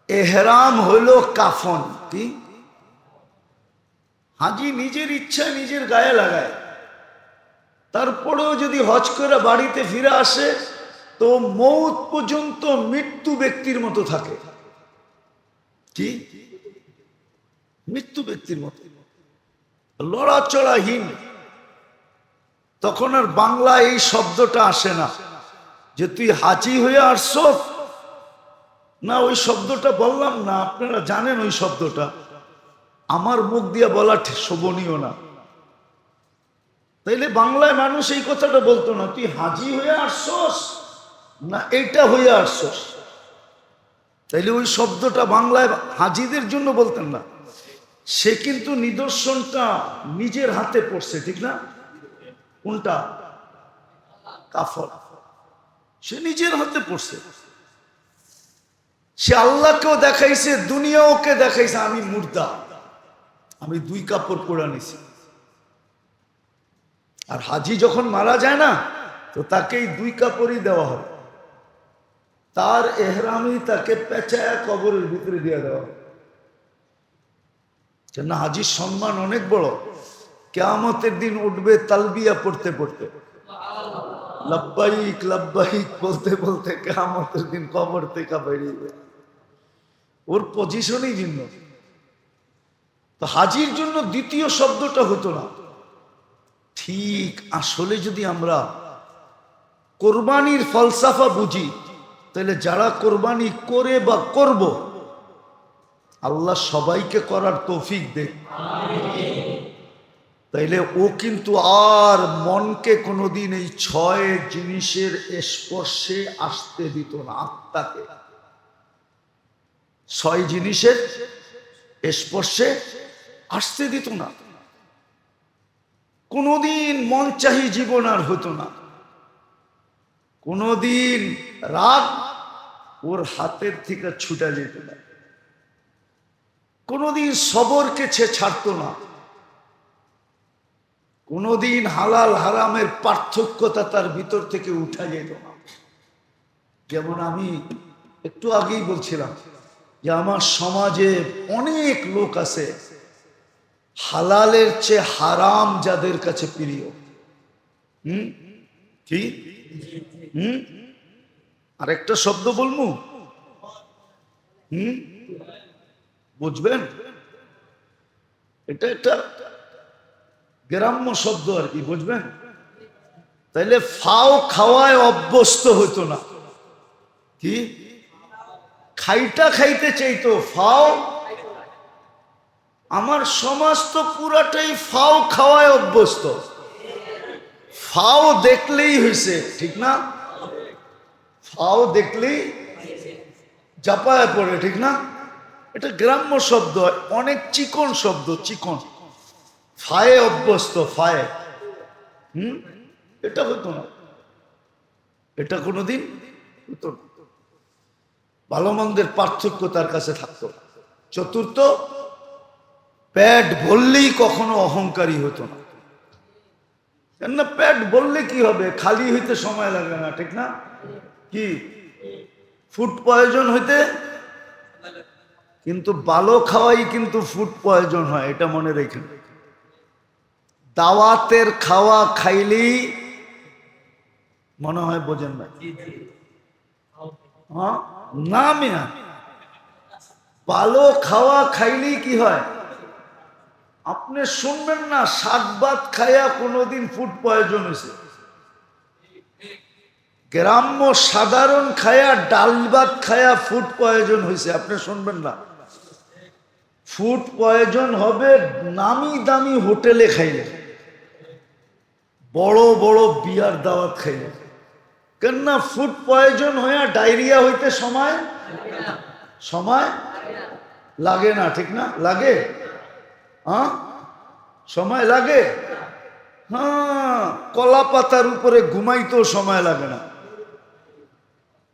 এহরাম হইল কাফন, কি হাজি নিজের ইচ্ছায় নিজের গায়ে লাগায়। তারপরেও যদি হজ করে বাড়িতে ফিরে আসে তো মৌত পর্যন্ত মৃত্যু ব্যক্তির মতো থাকে। কি মৃত্যু ব্যক্তির মতো, লড়াচড়াহীন। তখন আর বাংলা এই শব্দটা আসে না যে তুই হাজি হয়ে আসছ না, ওই শব্দটা বললাম না, আপনারা জানেন ওই শব্দটা, আমার মুখ দিয়ে বলা শোভনীয় না। তাইলে বাংলায় মানুষ এই কথাটা বলতো না, তুই হাজি হয়ে আসছস না এইটা হয়ে আসছস। তাইলে ওই শব্দটা বাংলায় হাজিদের জন্য বলতেন না। সে কিন্তু নিদর্শনটা নিজের হাতে পড়ছে, ঠিক না? কোনটা? কাফন, সে নিজের হাতে পড়ছে। সে আল্লাহকেও দেখাইছে, দুনিয়াওকে দেখাইছে, আমি মুর্দা, আমি 2 কাপড় পরে নিছি। আর হাজি যখন মারা যায় না, তো তাকে এই 2 কাপড়ই দেওয়া হয়, তার এহরামই তাকে পেঁচায়া কবরের ভিতরে দিয়ে দেওয়া হয়। কেন হাজির সম্মান অনেক বড়। কিয়ামতের দিন উঠবে তালবিয়া পড়তে পড়তে, লব্বাইক লব্বাইক বলতে বলতে কিয়ামতের দিন কবর থেকে বেরিয়ে, ওর পজিশনই ভিন্ন। তো হাজির জন্য দ্বিতীয় শব্দটা হতো না। ঠিক আসলে যদি আমরা কোরবানির ফলসাফা বুঝি, তাহলে যারা কোরবানি করে বা করব, আল্লাহ সবাইকে করার তৌফিক দেয়। তাইলে ও কিন্তু আর মনকে কোনোদিন এই 6 জিনিসের স্পর্শে আসতে দিত না। আত্মাকে 6 জিনিসের স্পর্শে আসতে দিত না। কোনোদিন মন চাহি জীবন আর হতো না। কোনোদিন রাগ ওর হাতের থেকে ছুটা যেত না। কোনোদিন সবরকে ছাড়তো না। কোনোদিন হালাল হারামের পার্থক্যতা তার ভিতর থেকে উঠা যেত না। যেমন আমি একটু আগেই বলছিলাম যে আমার সমাজে অনেক লোক আছে হালালের চেয়ে হারাম যাদের কাছে প্রিয়। কি আর একটা শব্দ বলবো, বুঝবেন? এটা একটা গ্রাম্য শব্দ আর কি, বুঝবেন? তাইলে ফাও খাওয়ায় অভ্যস্ত হইতো না। কি খাইটা খাইতে চাইতো, ফাও। আমার সমাজ তো পুরাটাই ফাও খাওয়ায় অভ্যস্ত। ফাও দেখলেই হয়েছে, ঠিক না? ফাও দেখলেই জাপায় পড়ে, ঠিক না? এটা গ্রাম্য শব্দ, অনেক চিকন শব্দ, চিকন। ফায়ে অভ্যস্ত, ফায়ে। এটা হতো না, এটা কোনোদিন হতো না। ভালো মন্দের পার্থক্য তার কাছে থাকতো। চতুর্থ, পেট বললেই কখনো অহংকারী হতো না। কেননা পেট বললে কি হবে, খালি হইতে সময় লাগে না, ঠিক না? কি ফুড পয়জন হইতে, কিন্তু ভালো খাওয়াই কিন্তু ফুড পয়জন হয়, এটা মনে রেখেন। দাওয়াতের খাওয়া খাইলেই মনে হয় বোঝেন না, হ্যাঁ না মিয়া, ভালো খাওয়া খাইলেই কি হয় আপনি শুনবেন না, শাক ভাত খাইয়া কোনোদিন ফুড পয়জন হয়েছে। গ্রাম্য সাধারণ খায়া ডাল ভাত খায়া ফুড পয়জন হয়েছে, আপনি শুনবেন না। ফুড পয়জন হবে নামি দামি হোটেলে খাইলে, বড় বড় বিয়ার দাওয়াত খাইলে। কেননা ফুড পয়জন হইয়া ডায়রিয়া হইতে সময় লাগে না, ঠিক না? লাগে, হ্যাঁ সময় লাগে। হ্যাঁ, কলা পাতার উপরে ঘুমাইতেও সময় লাগে না,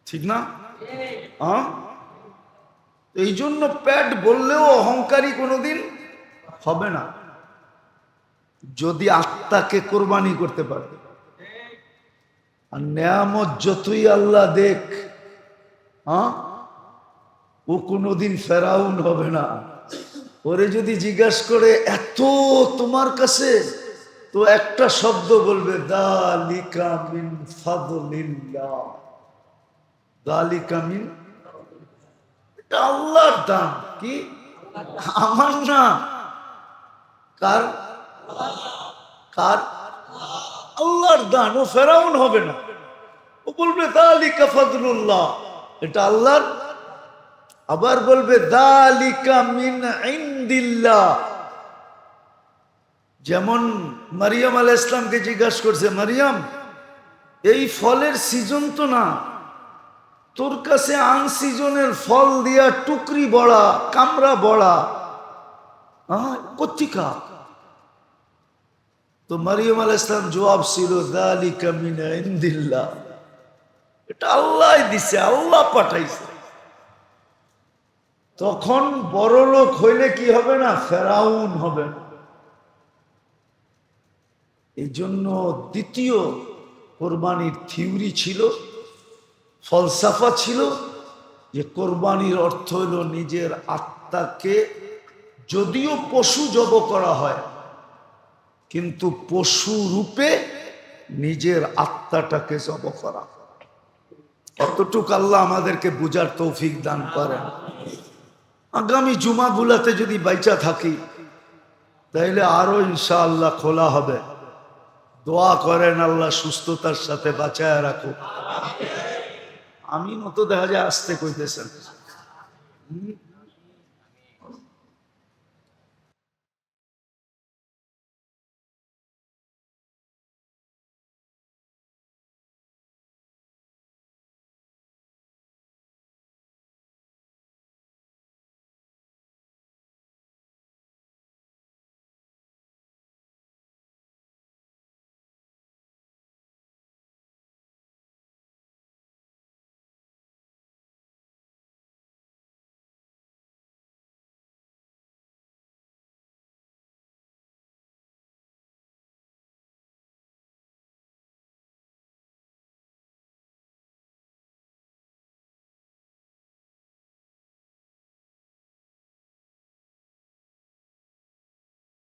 ঠিক না? হ্যাঁ, এই জন্য পেট বললেও অহংকারী কোনোদিন হবে না, যদি আত্মাকে কোরবানি করতে পারে। আর নেয়ামত যতই আল্লাহ দেখ, হ্যাঁ, ও কোনোদিন ফেরাউন হবে না। ওরে যদি জিজ্ঞাসা করে এত তোমার কাছে, তো একটা শব্দ বলবে, যালিকা মিন ফাদলিল্লাহ। যালিকা মিন, এটা আল্লাহর দান, কি আমার না। কার? কার? আল্লাহর দান। ও ফেরাউন হবে না, ও বলবে যালিকা ফাদলুল্লাহ, এটা আল্লাহর। আবার বলবে যালিকা মিন ইনদিল্লাহ। যেমন মারিয়াম আলাইহিস সালামকে জিজ্ঞাসা করছে, মারিয়াম এই ফলের সিজন তো না, তোর কাছে আনসিজনের ফল দিয়া টুকরি বড়া, কামড়া বড়া, কত্তিকা? তো মারিয়াম আলাইহিস সালাম জবাব ছিল, যালিকা মিন ইনদিল্লাহ, এটা আল্লাহ দিছে, আল্লাহ পাঠাইছে। তখন বড় লোক হইলে কি হবে না, ফেরাউন হবে না। এই জন্য দ্বিতীয় কোরবানির থিওরি ছিল, ফলসাফা ছিল, যে কোরবানির অর্থ হলো নিজের আত্মাকে, যদিও পশু জব করা হয় কিন্তু পশু রূপে নিজের আত্মাটাকে জব করা। কতটুক আল্লাহ আমাদেরকে বুঝার তৌফিক দান করেন। আগামী জুমাগুলাতে যদি বাইচা থাকি তাইলে আরো ইনশাআল্লাহ খোলা হবে। দোয়া করেন আল্লাহ সুস্থতার সাথে বাঁচায় রাখুক। আমি মতো দেখা যায় আসতে কইতেছেন।